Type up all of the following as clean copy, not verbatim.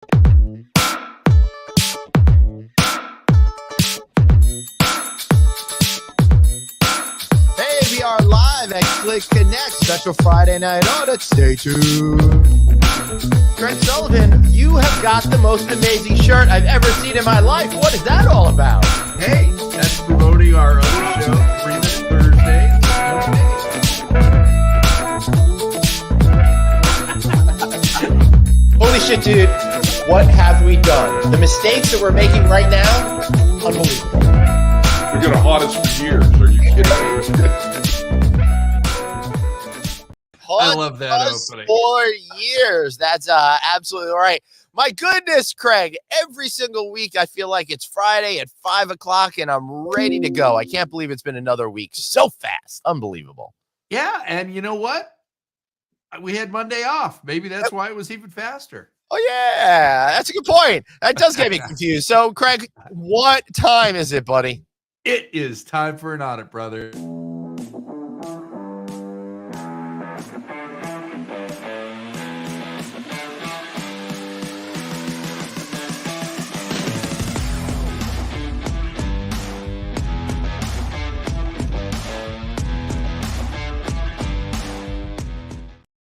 Hey, we are live at Click Connect, special Friday night audit. Stay tuned. Greg Sullivan, you have got the most amazing shirt I've ever seen in my life. What is that all about? Hey, that's promoting our other show, 3 Minute Thursday. Holy shit, dude. What have we done? The mistakes that we're making right now, unbelievable. You're going to haunt us for years. Are you kidding me? I love that opening. 4 years. That's absolutely right. My goodness, Craig. Every single week, I feel like it's Friday at 5 o'clock, and I'm ready to go. I can't believe it's been another week so fast. Unbelievable. Yeah, and you know what? We had Monday off. Maybe that's why it was even faster. Oh, yeah. That's a good point. That does get me confused. So, Craig, what time is it, buddy? It is time for an audit, brother.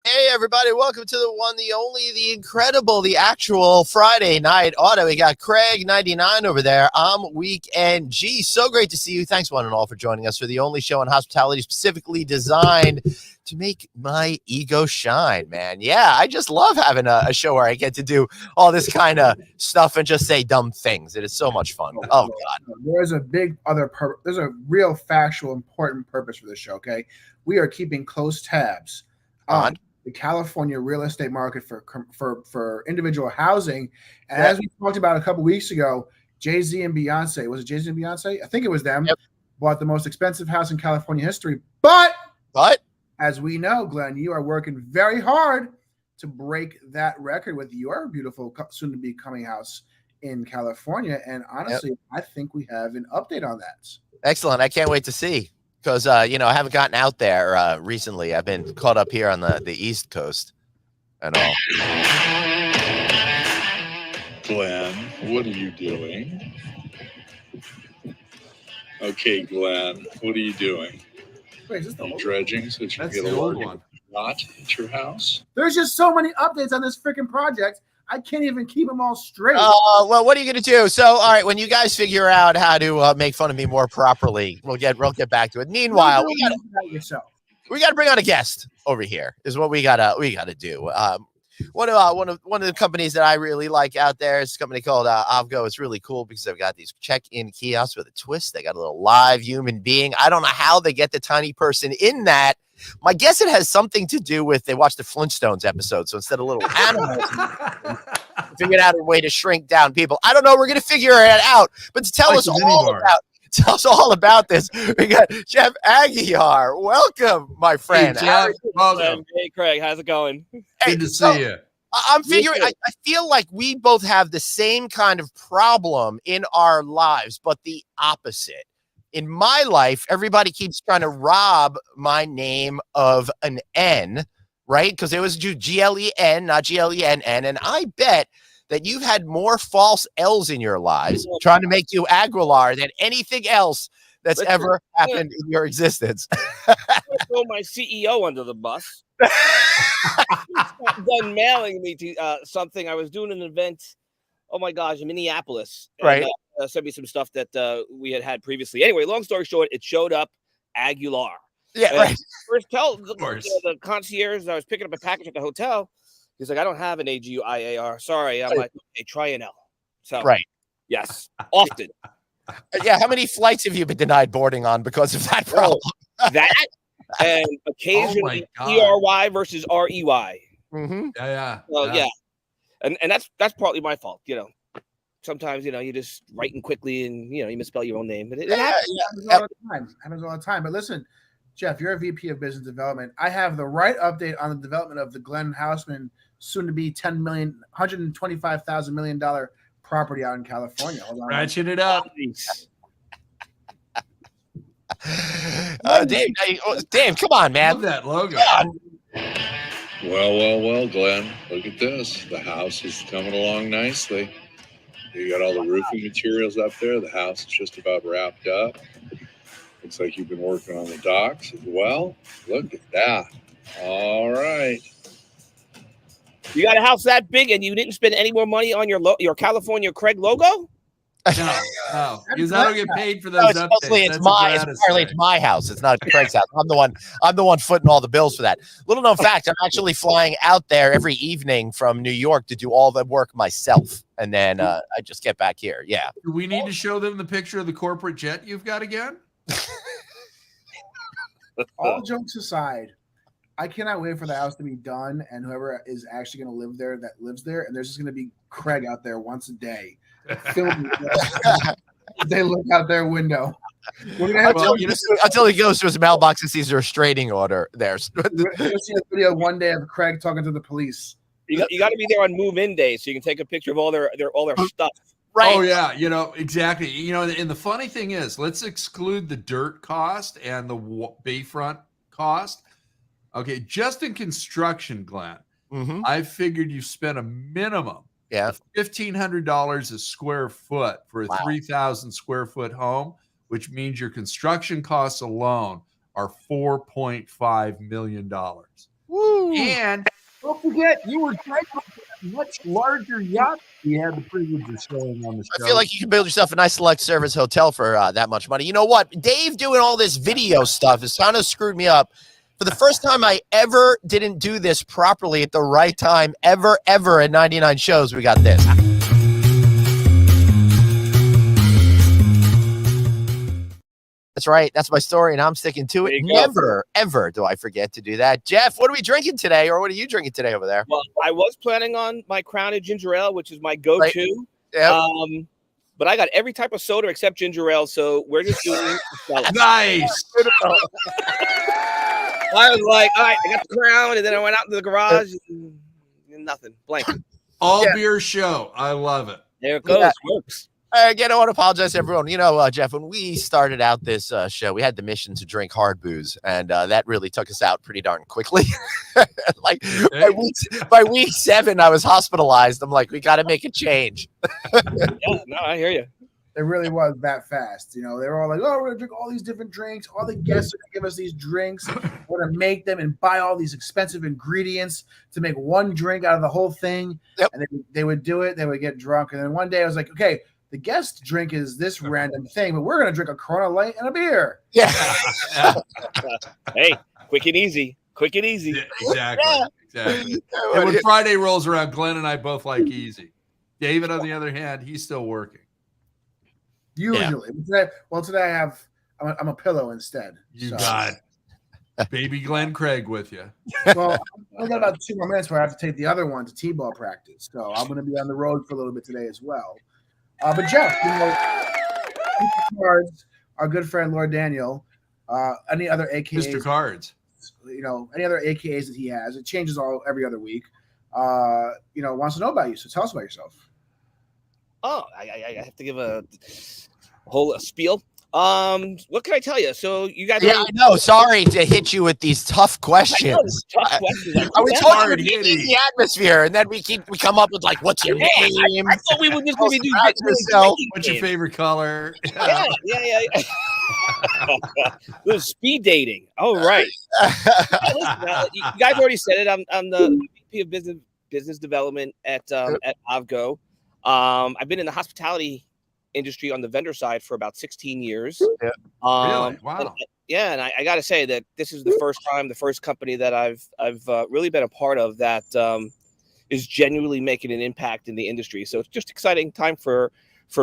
Hey, everybody. Welcome to the one, the only, the incredible, the actual Friday night audit. We got Craig 99 over there. I'm Weekend G. So great to see you. Thanks, one and all, for joining us for the only show in hospitality specifically designed to make my ego shine, man. Yeah, I just love having a show where I get to do all this kind of stuff and just say dumb things. It is so much fun. Oh, God. There's a big other there's a real factual important purpose for this show, okay? We are keeping close tabs on the California real estate market for individual housing. And as we talked about a couple weeks ago, Jay-Z and Beyonce, was it Jay-Z and Beyonce? I think it was them, bought the most expensive house in California history. But as we know, Glenn, you are working very hard to break that record with your beautiful soon-to-be coming house in California. And honestly, I think we have an update on that. Excellent. I can't wait to see. Because, I haven't gotten out there recently. I've been caught up here on the East Coast and all. Glenn, what are you doing? Okay, Glenn, what are you doing? Wait, is this the you old dredging so that you That's get the a old lot one. not at your house? There's just so many updates on this freaking project. I can't even keep them all straight. Well, what are you going to do? So, all right, when you guys figure out how to make fun of me more properly, we'll get back to it. Meanwhile, we got to bring on a guest over here. Is what we gotta do. One of the companies that I really like out there is a company called Aavgo. It's really cool because they've got these check-in kiosks with a twist. They got a little live human being. I don't know how they get the tiny person in that. My guess it has something to do with they watched the Flintstones episode. So instead of little animals, figured out a way to shrink down people. I don't know. We're going to figure it out. But to tell us all about this, we got Jeff Aguiar. Welcome, my friend. Hey, Jeff. Welcome. Hey, Craig. How's it going? Good to see you. I'm figuring, I feel like we both have the same kind of problem in our lives, but the opposite. In my life, everybody keeps trying to rob my name of an N, right? Because it was Glen, not Glenn. And I bet that you've had more false L's in your lives trying to make you Aguilar than anything else that's ever happened in your existence. I throw my CEO under the bus. Done mailing me to something. I was doing an event. Oh my gosh, in Minneapolis. Right. And, sent me some stuff that we had previously. Anyway, long story short, it showed up Aguilar. Yeah, and right. First, the concierge. I was picking up a package at the hotel. He's like, I don't have an Aguiar. Sorry. I'm like, okay, try an L. So, right. Yes, often. Yeah. How many flights have you been denied boarding on because of that problem? That and occasionally ERY versus REY. Mm-hmm. Yeah. Well, yeah. And that's partly my fault, Sometimes, you just writing quickly and, you misspell your own name. But it happens. Happens all the time. But listen, Jeff, you're a VP of Business Development. I have the right update on the development of the Glenn Houseman, soon-to-be $125,000 million property out in California. Hold on. Ratchet it up. Dave, come on, man. Love that logo. Well, Glenn, look at this. The house is coming along nicely. You got all the roofing materials up there. The house is just about wrapped up. Looks like you've been working on the docks as well. Look at that. All right. You got a house that big and you didn't spend any more money on your California Craig logo? No, because I don't get paid for those No, updates. it's my house. It's not Craig's house. I'm the one footing all the bills for that. Little known fact, I'm actually flying out there every evening from New York to do all the work myself. And then I just get back here. Yeah. Do we need to show them the picture of the corporate jet you've got again? All jokes aside, I cannot wait for the house to be done and whoever is actually going to live there that lives there. And there's just going to be Craig out there once a day. Filming they look out their window. Until he goes to his mailbox and sees a restraining order there. You'll see a video one day of Craig talking to the police. You got to be there on move-in day so you can take a picture of all their stuff. Right. Oh yeah, exactly. And the funny thing is, let's exclude the dirt cost and the bayfront cost. Okay, just in construction, Glenn, I figured you spent a minimum of $1,500 a square foot for a 3,000 square foot home, which means your construction costs alone are $4.5 million. Woo. And don't forget, you were driving a much larger yacht. You had the privilege of showing on the show. I feel like you can build yourself a nice select service hotel for that much money. You know what? Dave doing all this video stuff has kind of screwed me up. For the first time I ever didn't do this properly at the right time, ever at 99 shows, we got this. That's right. That's my story, and I'm sticking to it. Never, ever do I forget to do that. Jeff, what are we drinking today, or what are you drinking today over there? Well, I was planning on my Crown and Ginger Ale, which is my go-to. Right. Yep. But I got every type of soda except ginger ale, so we're just doing nice. I was like, all right, I got the Crown, and then I went out into the garage and nothing. Blank. All beer show. I love it. There it goes. Yeah. Works. Again, I want to apologize to everyone. You know, Jeff, when we started out this show, we had the mission to drink hard booze, and that really took us out pretty darn quickly. Like by week 7, I was hospitalized. I'm like, we got to make a change. Yeah, no, I hear you. It really was that fast. You know, they were all like, oh, we're going to drink all these different drinks. All the guests are going to give us these drinks. We're going to make them and buy all these expensive ingredients to make one drink out of the whole thing. Yep. And they would do it. They would get drunk. And then one day I was like, okay, the guest drink is this random thing, but we're going to drink a Corona Light and a beer. Yeah. Hey, quick and easy. Quick and easy. Yeah, exactly. And when Friday rolls around, Glenn and I both like easy. David, on the other hand, he's still working. Usually. Yeah. Today I'm a pillow instead. You got baby Glenn Craig with you. Well, I got about 2 more minutes where I have to take the other one to T-ball practice. So I'm going to be on the road for a little bit today as well. But Jeff, Cards, our good friend Lord Daniel, any other AKAs, Mr. Cards, any other AKAs that he has, it changes every other week. Wants to know about you. So tell us about yourself. Oh, I have to give a whole spiel. What can I tell you? So you guys, I know. Sorry to hit you with these tough questions. Tough questions. We told you to get in the atmosphere, and then we come up with like, what's your name? I thought we were just going to do what's your favorite color? Yeah. This speed dating. Oh, right. You guys already said it. I'm the VP of business development at Aavgo. I've been in the hospitality industry on the vendor side for about 16 years. Yeah. Really? Wow. And I got to say that this is the first company that I've really been a part of that is genuinely making an impact in the industry. So it's just exciting time for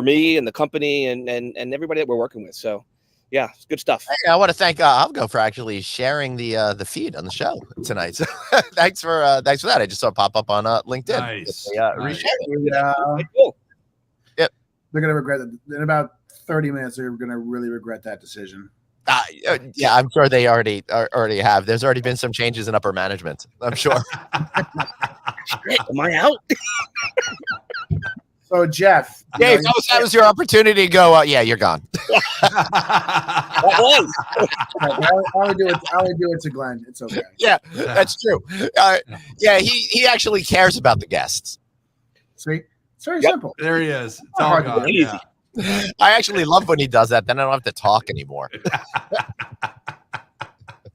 me and the company and everybody that we're working with. So yeah, it's good stuff. Hey, I want to thank Aavgo for actually sharing the feed on the show tonight. So thanks for that. I just saw it pop up on LinkedIn. Nice. Cool. Yep. They're gonna regret it in about 30 minutes. They're gonna really regret that decision. Yeah, I'm sure they already have. There's already been some changes in upper management, I'm sure. Am I out? So Jeff, Dave, that was your opportunity to go. Yeah, you're gone. was. I only do it to Glenn. It's okay. Yeah, that's true. Yeah, he actually cares about the guests. See, it's very simple. There he is. It's all gone. Easy. Yeah. I actually love when he does that. Then I don't have to talk anymore.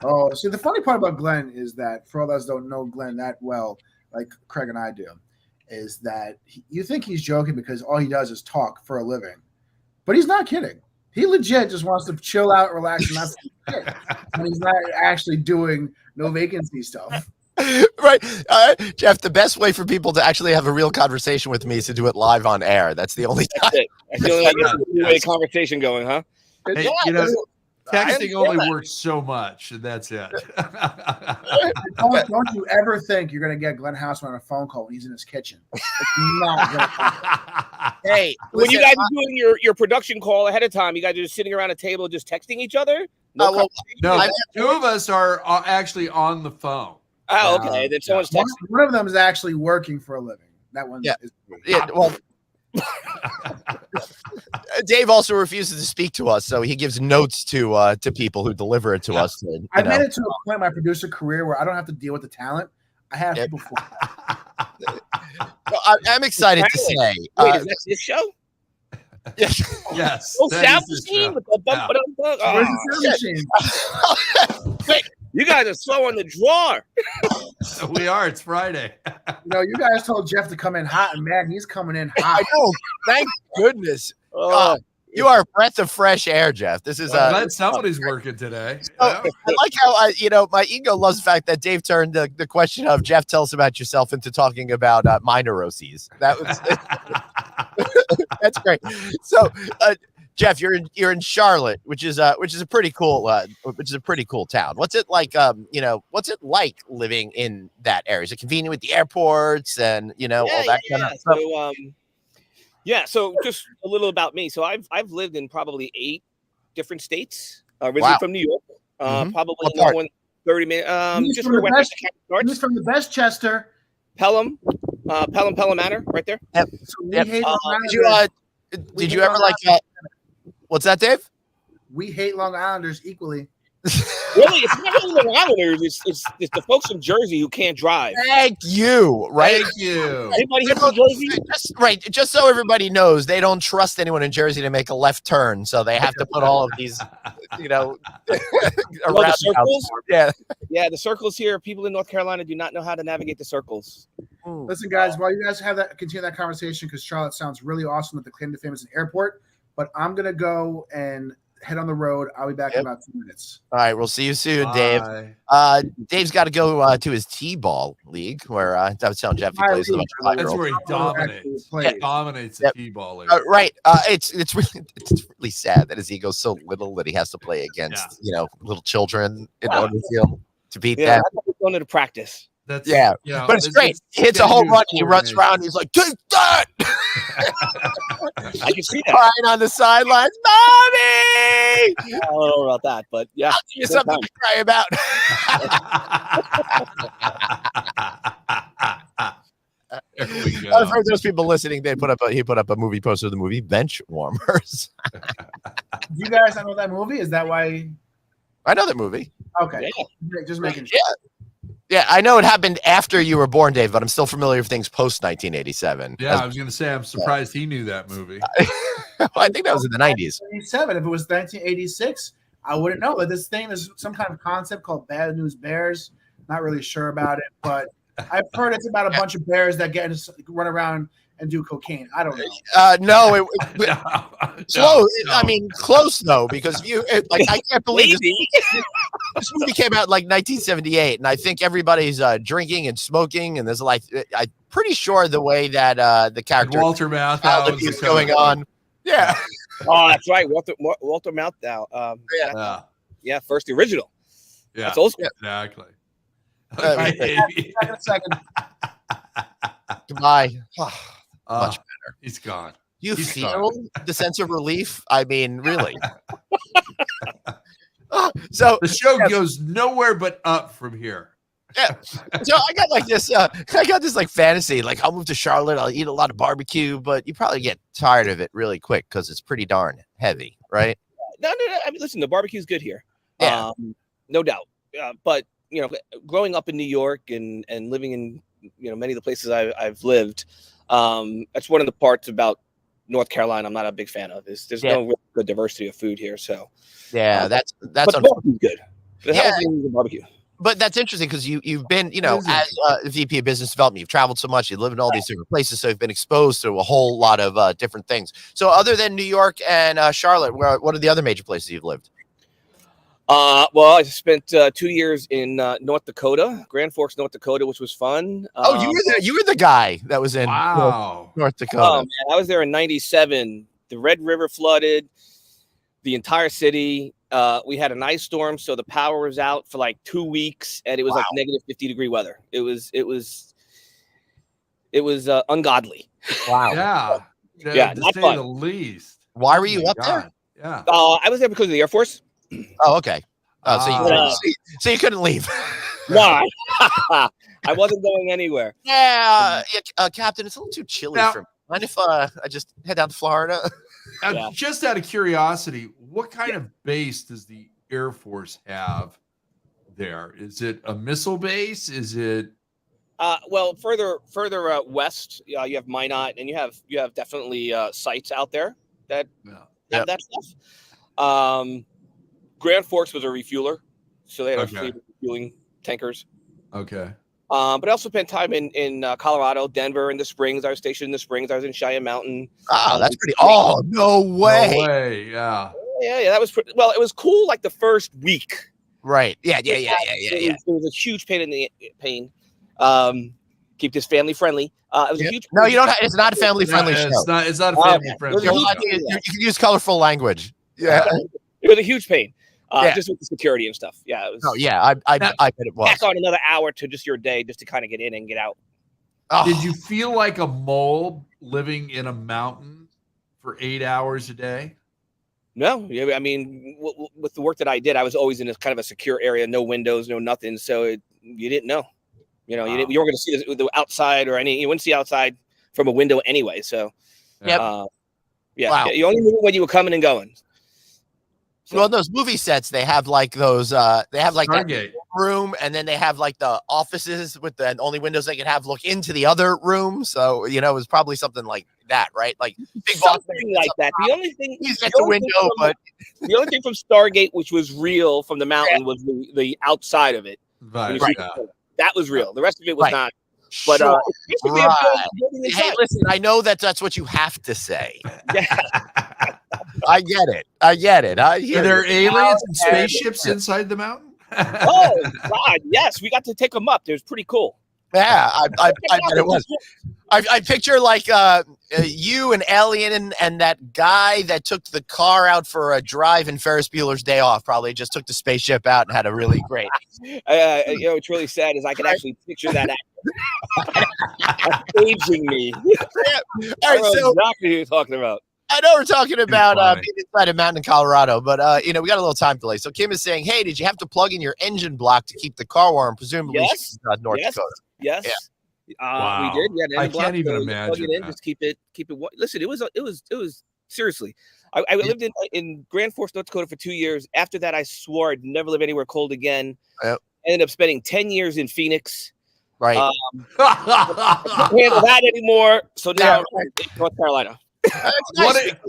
Oh, see, the funny part about Glenn is that for all those who don't know Glenn that well, like Craig and I do, is that you think he's joking because all he does is talk for a living, but he's not kidding. He legit just wants to chill out, relax, and that's it. And he's not actually doing no vacancy stuff. Right, Jeff. The best way for people to actually have a real conversation with me is to do it live on air. That's the only time. That's it. That's the only way to get a conversation going, huh? Hey, texting only works so much, and that's it. Don't you ever think you're going to get Glenn Houseman on a phone call when he's in his kitchen. It's not gonna happen. Hey, When you guys are doing your production call ahead of time, you guys are just sitting around a table just texting each other? No, two of us are actually on the phone. Oh, okay. Then someone's texting. One of them is actually working for a living. That one is. Yeah, well, Dave also refuses to speak to us, so he gives notes to people who deliver it to us. I made it to a point in my producer career where I don't have to deal with the talent. I have people for I'm excited to say. Wait, is that this show? Yes. Oh, sound machine with the bump. Where's the sound machine? Wait, you guys are slow on the drawer. We are. It's Friday. You guys told Jeff to come in hot, and man, he's coming in hot. I know. Thank goodness. You are a breath of fresh air, Jeff. This is glad somebody's working today. I like how my ego loves the fact that Dave turned the question of Jeff, tell us about yourself into talking about my neuroses. That was that's great. So, Jeff, you're in Charlotte, which is a pretty cool town. What's it like? What's it like living in that area? Is it convenient with the airports and all that kind of stuff? So just a little about me. So I've lived in probably 8 different states. Originally from New York. Probably no one 30 minutes. Just where Westchester County starts. He's from the Bestchester. Pelham Manor, right there. Yep. So did you ever like that? What's that, Dave? We hate Long Islanders equally. Really, it's not really the Islanders. It's the folks from Jersey who can't drive. Thank you. Right. Thank you. Anybody here from Jersey? Just so everybody knows, they don't trust anyone in Jersey to make a left turn, so they have to put all of these, around the circles. Yeah, the circles here. People in North Carolina do not know how to navigate the circles. Listen, guys, while you guys continue that conversation, because Charlotte sounds really awesome at the claim to fame as an airport, but I'm gonna go and head on the road. I'll be back in about 2 minutes. All right, we'll see you soon, Dave. Dave's got to go to his T-ball league, where I was telling Jeff he plays with a bunch of 5-year-olds. That's where he dominates. He dominates the T-ball league. Right. It's really sad that his ego's so little that he has to play against little children in order to beat them. I'm going to practice. That's but it's great. He hits a home run and he runs around and he's like, take that! I can see that. Crying on the sidelines, Mommy! I don't know about that, but yeah. I'll give you something to cry about. For those people listening, he put up a movie poster of the movie Bench Warmers. You guys know that movie? Is that why? I know that movie. Okay. Yeah. Just making sure. Yeah, I know it happened after you were born, Dave, but I'm still familiar with things post 1987. Yeah, I was going to say, I'm surprised he knew that movie. I think that was in the 90s. 87. If it was 1986, I wouldn't know. But this thing is some kind of concept called Bad News Bears. Not really sure about it, but I've heard it's about a bunch of bears that run around and do cocaine. I don't know. I mean, close though, because I can't believe this movie came out in like 1978, and I think everybody's drinking and smoking, and there's I'm pretty sure the way that the character Walter Matthau is going on. Yeah. Oh, that's right, Walter Matthau. First original. Yeah, that's old school. Exactly. Second. Goodbye. Much better. He's gone. You feel the sense of relief? I mean, really. So the show goes nowhere but up from here. Yeah. So I got this like fantasy, like I'll move to Charlotte, I'll eat a lot of barbecue, but you probably get tired of it really quick because it's pretty darn heavy, right? No. I mean, listen, the barbecue's good here. Yeah. No doubt. But growing up in New York and living in many of the places I've lived, that's one of the parts about North Carolina I'm not a big fan of. There's no real good diversity of food here. So that's but the barbecue's good. The barbecue. But that's interesting because you've been, as a VP of business development, you've traveled so much, you live in all these different places, so you've been exposed to a whole lot of different things. So other than New York and Charlotte, what are the other major places you've lived? Well, I spent 2 years in North Dakota, Grand Forks, North Dakota, which was fun. You were the guy that was in North Dakota. Oh, man, I was there in '97. The Red River flooded, the entire city. We had an ice storm, so the power was out for like 2 weeks, and it was like negative 50-degree weather. It was ungodly. Wow. To say the least. Why were you up there? Yeah. I was there because of the Air Force. Oh, okay. So you couldn't leave. No, I wasn't going anywhere. Yeah, Captain, it's a little too chilly for me. Mind if I just head down to Florida? Just out of curiosity, what kind of base does the Air Force have there? Is it a missile base? Is it? Well, further west, you have Minot, and you have definitely sites out there that have that stuff. Grand Forks was a refueler, so they had a fleet of refueling tankers. Okay. But I also spent time in Colorado, Denver, in the Springs. I was stationed in the Springs. I was in Cheyenne Mountain. Oh, that's pretty. Oh, no way. No way. Yeah. Yeah. That was well. It was cool. Like the first week. Right. Yeah. It was a huge pain in the pain. Keep this family friendly. It was a huge. No, you don't. It's not a family friendly show. It's not a family friendly. You can use colorful language. Yeah. It was a huge pain. Just with the security and stuff. Yeah. It was, I bet it was. Back on another hour to just your day just to kind of get in and get out. Oh. Did you feel like a mole living in a mountain for 8 hours a day? No. I mean, with the work that I did, I was always in a kind of a secure area, no windows, no nothing. So you didn't know. You weren't going to see the outside or you wouldn't see outside from a window anyway. So, wow. You only knew when you were coming and going. So. Well, those movie sets, they have like those, they have like Stargate. that room, and then they have like the offices with the only windows they could have look into the other room. So, it was probably something like that, right? Like big something like that. The only thing he's at the window, but the only thing from Stargate, which was real from the mountain, was the outside of it. Right. That was real. The rest of it was not. But hey, listen, I know that's what you have to say. I get it. Are there aliens and spaceships inside the mountain? Oh God, yes, we got to take them up. It was pretty cool. Yeah, I bet it was. I picture like you, an alien, and that guy that took the car out for a drive in Ferris Bueller's Day Off probably just took the spaceship out and had a really great. What's really sad is I can actually picture that actor aging me. All right, so exactly who you're talking about. I know we're talking about being inside a mountain in Colorado, but we got a little time delay. So Kim is saying, "Hey, did you have to plug in your engine block to keep the car warm?" Presumably, North Dakota. Yes. Yeah. Wow. We did. We had I can't even imagine. Plug it in, just keep it. Listen, it was seriously. I lived in Grand Forks, North Dakota for 2 years. After that, I swore I'd never live anywhere cold again. Yep. Ended up spending 10 years in Phoenix. Right. I can't handle that anymore. So now I'm in North Carolina.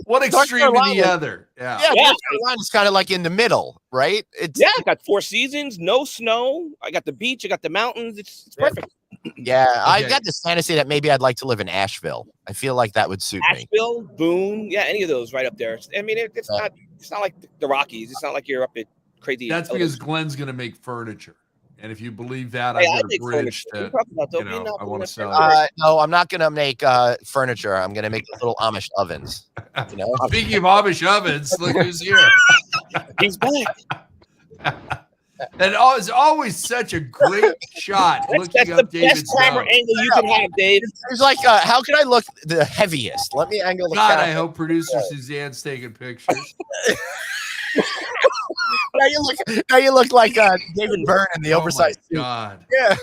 One extreme to the other. Yeah. North Carolina's kind of like in the middle, right? I got 4 seasons, no snow. I got the beach, I got the mountains. It's perfect. Yeah, okay. I've got this fantasy that maybe I'd like to live in Asheville. I feel like that would suit me. Asheville, Boone, any of those right up there. I mean, it's not like the Rockies. It's not like you're up at crazy. That's because Glenn's going to make furniture. And if you believe that, I've got a bridge to, I want to sell you. No, I'm not going to make furniture. I'm going to make little Amish ovens. Speaking of Amish ovens, look who's here. He's back. And it's always such a great shot. That's the best camera angle you can have, Dave. It's like, how can I look the heaviest? Let me angle the camera. I hope producer Suzanne's taking pictures. Now you look like David Byrne in the oversized suit. God. Yeah.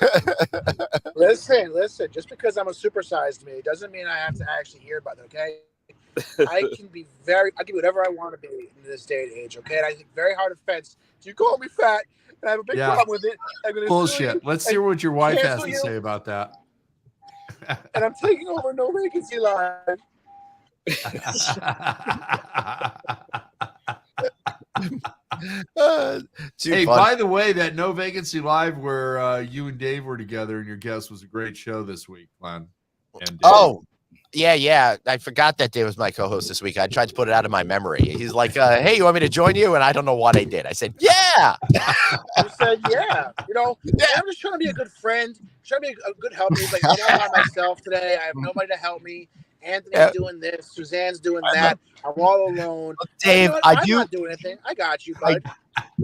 Listen. Just because I'm a supersized me doesn't mean I have to actually hear about it. Okay. I can be whatever I want to be in this day and age, okay? And I think very hard offense. So you call me fat, and I have a big problem with it. I'm gonna Bullshit. Let's hear what your wife has to you. say about that. And I'm taking over No Vacancy Live. Hey, by the way, that No Vacancy Live where you and Dave were together and your guest was a great show this week, Glenn. And yeah. I forgot that Dave was my co-host this week. I tried to put it out of my memory. He's like, hey, you want me to join you? And I don't know what I did. I said, yeah. You said, yeah. You know, I'm just trying to be a good friend, trying to be a good helper. He's like, I'm all by myself today. I have nobody to help me. Anthony's doing this. Suzanne's doing that. I'm all alone. Dave, I'm not doing anything. I got you, bud.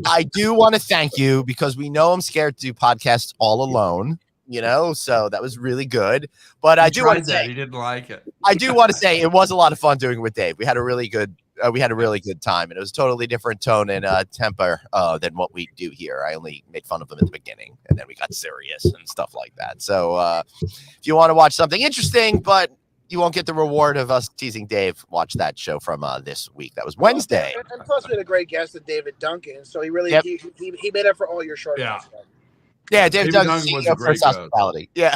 I do want to thank you because we know I'm scared to do podcasts all alone. You know, so that was really good. But I do want to say he didn't like it. I do want to say it was a lot of fun doing it with Dave. We had a really good time, and it was a totally different tone and temper than what we do here. I only made fun of him at the beginning, and then we got serious and stuff like that. So if you want to watch something interesting, but you won't get the reward of us teasing Dave, watch that show from this week. That was Wednesday. And plus, we had a great guest, David Duncan. So he really he made up for all your shortcuts. Yeah, David Duncan was a great hospitality. Yeah,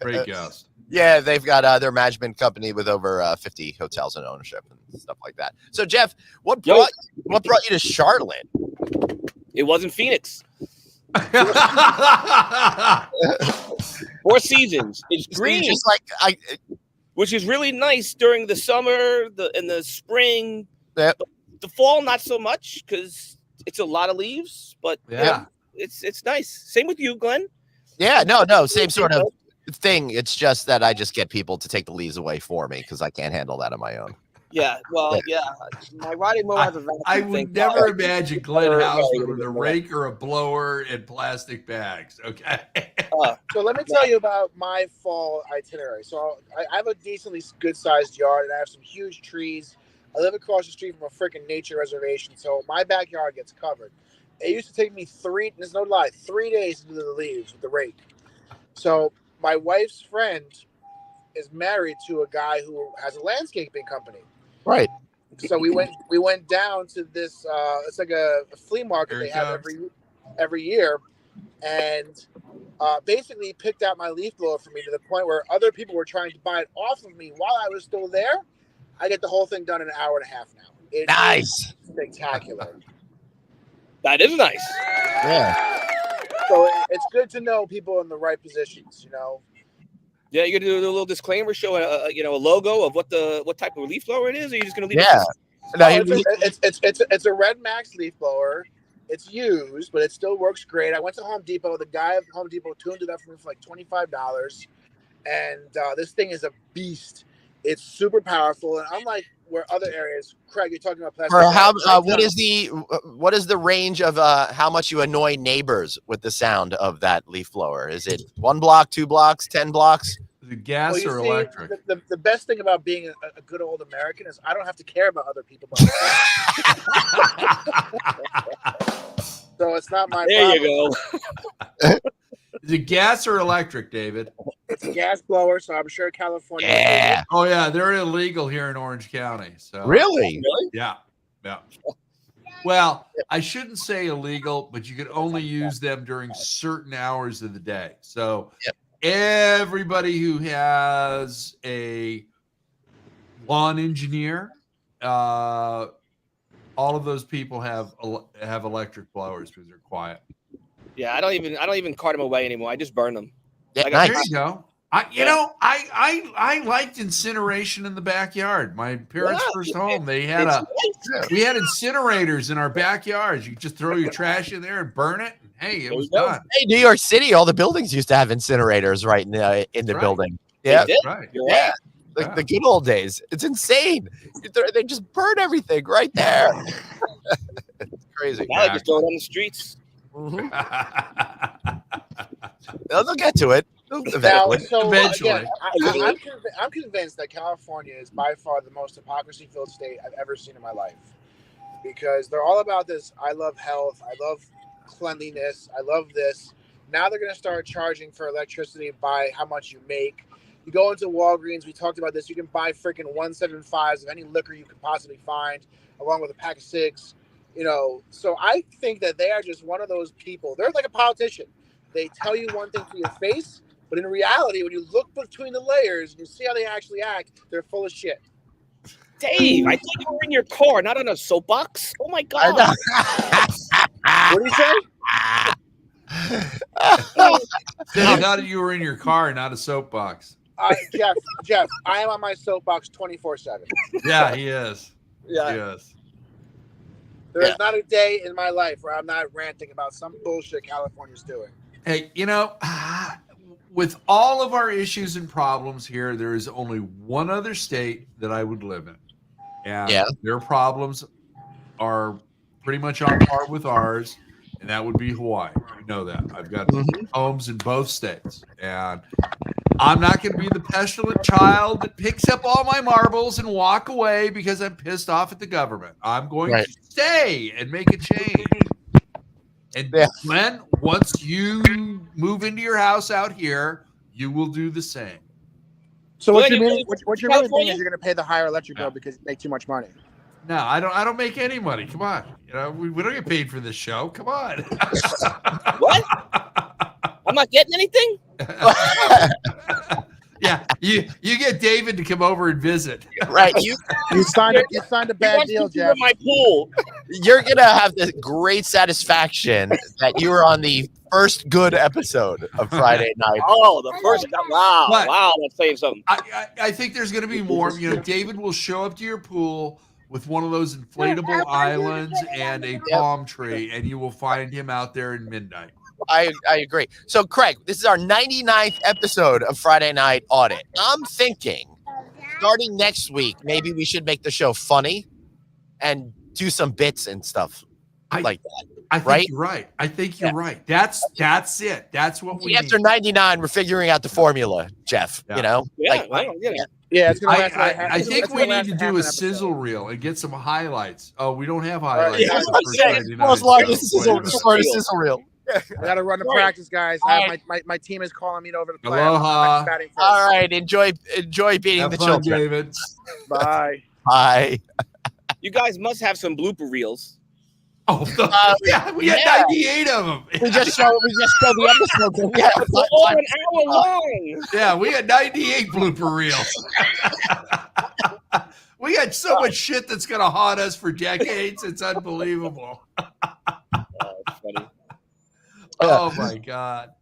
great guest. Yeah, they've got their management company with over 50 hotels in ownership and stuff like that. So, Jeff, what brought you to Charlotte? It wasn't Phoenix. 4 seasons. It's green, just which is really nice during the summer, in the spring. Yep. The fall, not so much because it's a lot of leaves. But yeah, it's nice. Same with you, Glenn. Yeah, no, same sort of thing. It's just that I just get people to take the leaves away for me because I can't handle that on my own. Yeah, well, yeah. My riding mower has a vacuum. I would never imagine Glenn Hausman with a rake or a blower and plastic bags. Okay. So let me tell you about my fall itinerary. So I have a decently good-sized yard, and I have some huge trees. I live across the street from a freaking nature reservation, so my backyard gets covered. It used to take me 3 days to do the leaves with the rake. So my wife's friend is married to a guy who has a landscaping company. Right. So we went down to this. It's like a flea market they have every year, and basically picked out my leaf blower for me to the point where other people were trying to buy it off of me while I was still there. I get the whole thing done in an hour and a half now. It's nice, spectacular. That is nice. Yeah. So it's good to know people in the right positions, you know. Yeah, you're gonna do a little disclaimer, show a logo of what type of leaf blower it is, or you're just gonna leave it? It's a Red Max leaf blower. It's used, but it still works great. I went to Home Depot. The guy at Home Depot tuned it up for me for like $25, and this thing is a beast. It's super powerful, and unlike where other areas, Craig, you're talking about plastic. For how? What is the range of how much you annoy neighbors with the sound of that leaf blower? Is it 1 block, 2 blocks, 10 blocks? Is it gas or electric? The best thing about being a good old American is I don't have to care about other people. So it's not my there problem. You go. Is it gas or electric, David? It's a gas blower, so I'm sure California. Yeah. Oh yeah, they're illegal here in Orange County. So really? Yeah. Well, I shouldn't say illegal, but you can only use them during certain hours of the day. So everybody who has a lawn engineer, all of those people have electric blowers because they're quiet. Yeah, I don't even cart them away anymore. I just burn them. Yeah, there you go. I liked incineration in the backyard. My parents' first home, we had incinerators in our backyards. You just throw your trash in there and burn it. And, hey, it was done. Hey, New York City, all the buildings used to have incinerators right in the building. Yeah, right. Yeah. Like the good old days. It's insane. They just burn everything right there. It's crazy. Now they just throw it on the streets. Mm-hmm. They'll get to it eventually. Again, I'm convinced that California is by far the most hypocrisy-filled state I've ever seen in my life, because they're all about this. I love health. I love cleanliness. I love this. Now they're going to start charging for electricity by how much you make. You go into Walgreens. We talked about this. You can buy freaking 175s of any liquor you could possibly find, along with a pack of cigs. You know, so I think that they are just one of those people. They're like a politician. They tell you one thing to your face, but in reality, when you look between the layers and you see how they actually act, they're full of shit. Dave, I thought you were in your car, not on a soapbox. Oh my god! What do you say? Said he thought you were in your car, not a soapbox. Jeff, I am on my soapbox 24/7. Yeah, he is. Yeah. He is. There's not a day in my life where I'm not ranting about some bullshit California's doing. Hey, you know, with all of our issues and problems here, there is only one other state that I would live in. And their problems are pretty much on par with ours, and that would be Hawaii. You know that. I've got homes in both states. And I'm not going to be the pestilent child that picks up all my marbles and walk away because I'm pissed off at the government. I'm going to stay and make a change. And Glenn, once you move into your house out here, you will do the same. So what you're really thinking is you're going to pay the higher electric bill because you make too much money. No, I don't make any money. Come on, you know we don't get paid for this show. Come on. What? I'm not getting anything. Yeah, you get David to come over and visit. Right, you signed a bad deal, Jeff. My pool. You're gonna have the great satisfaction that you were on the first good episode of Friday Night. Oh, the first. Wow, that's saying something. I think there's going to be more. You know, David will show up to your pool with one of those inflatable islands and a palm tree, and you will find him out there in midnight. I agree. So, Craig, this is our 99th episode of Friday Night Audit. I'm thinking, starting next week, maybe we should make the show funny and do some bits and stuff like that. I think you're right. I think you're right. That's it. That's what we after need. 99, we're figuring out the formula, Jeff. You know? It's gonna last I think we need to do a sizzle reel and get some highlights. Oh, we don't have highlights. Sizzle reel. I gotta run to practice, guys. My team is calling me over the play. Aloha. All right, enjoy beating the children. David. Bye. Bye. You guys must have some blooper reels. Oh, we had 98 of them. We just showed the episode. An hour long. Yeah, we had 98 blooper reels. We had so much shit that's gonna haunt us for decades. It's unbelievable. That's funny. Oh my God.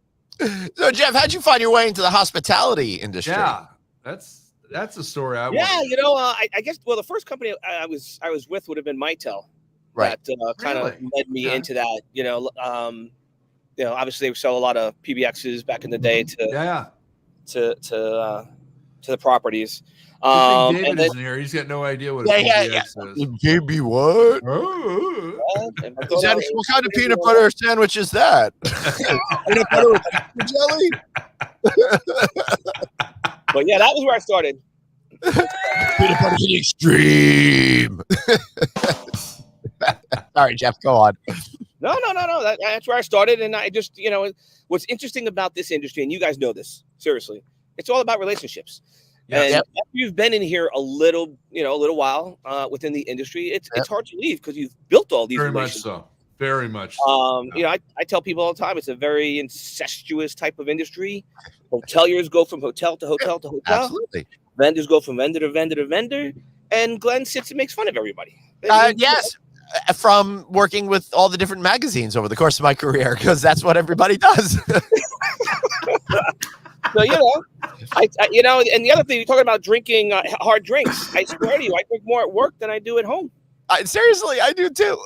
So Jeff, how'd you find your way into the hospitality industry? Yeah, that's a story I want. Yeah, you know, I guess the first company I was with would have been Mitel. Right. That kind of led me into that. You know, obviously they sell a lot of PBXs back in the day to the properties. David isn't here. He's got no idea what a PBX is. JB, what? What kind of peanut butter sandwich is that? Peanut butter with jelly? But yeah, that was where I started. Peanut butter to the extreme. Sorry, Jeff, go on. No. That's where I started. And I just, what's interesting about this industry, and you guys know this, seriously, it's all about relationships. And after you've been in here a little while within the industry, it's hard to leave because you've built all these relationships. Very much so. I tell people all the time, it's a very incestuous type of industry. Hoteliers go from hotel to hotel to hotel. Absolutely. Vendors go from vendor to vendor to vendor. And Glenn sits and makes fun of everybody. Yes. From working with all the different magazines over the course of my career, because that's what everybody does. So, and the other thing, you're talking about drinking hard drinks. I swear to you, I drink more at work than I do at home. Seriously, I do too.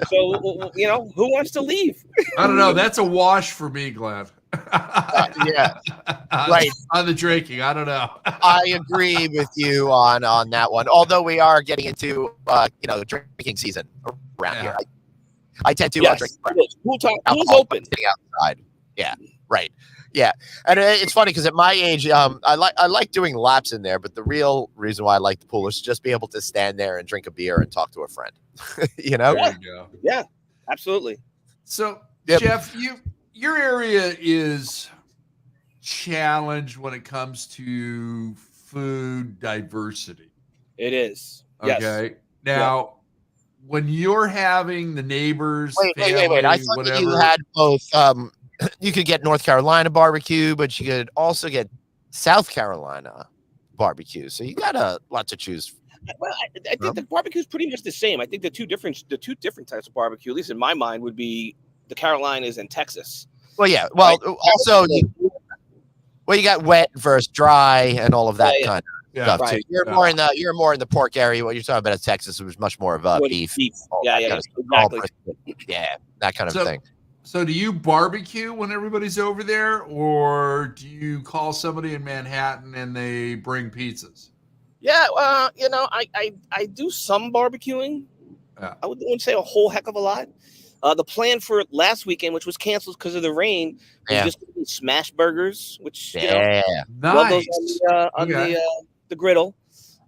So, who wants to leave? I don't know. That's a wash for me, Glenn. Yeah. Right. On the drinking. I don't know. I agree with you on that one. Although we are getting into, drinking season around here. I tend to drink. Pool time. Pool's open. Sitting outside. Yeah. Right. Yeah. And it's funny because at my age, I like doing laps in there, but the real reason why I like the pool is to just be able to stand there and drink a beer and talk to a friend. You know? There you go. Yeah, absolutely. So, Jeff, your area is challenge when it comes to food diversity. It is. Okay. Yes. Now, when you're having the neighbors, Wait. I thought that you had both. You could get North Carolina barbecue, but you could also get South Carolina barbecue. So you got a lot to choose. Well, I think the barbecue is pretty much the same. I think the two different types of barbecue, at least in my mind, would be the Carolinas and Texas. Well, yeah. Well, also, you got wet versus dry and all of that kind of stuff too. You're more in the pork area. What you're talking about is Texas, was much more of beef. Yeah, exactly. Yeah, that kind of thing. So do you barbecue when everybody's over there, or do you call somebody in Manhattan and they bring pizzas? Yeah, I do some barbecuing. Yeah. I wouldn't say a whole heck of a lot. The plan for last weekend, which was canceled because of the rain, was just smash burgers, which nice on the griddle.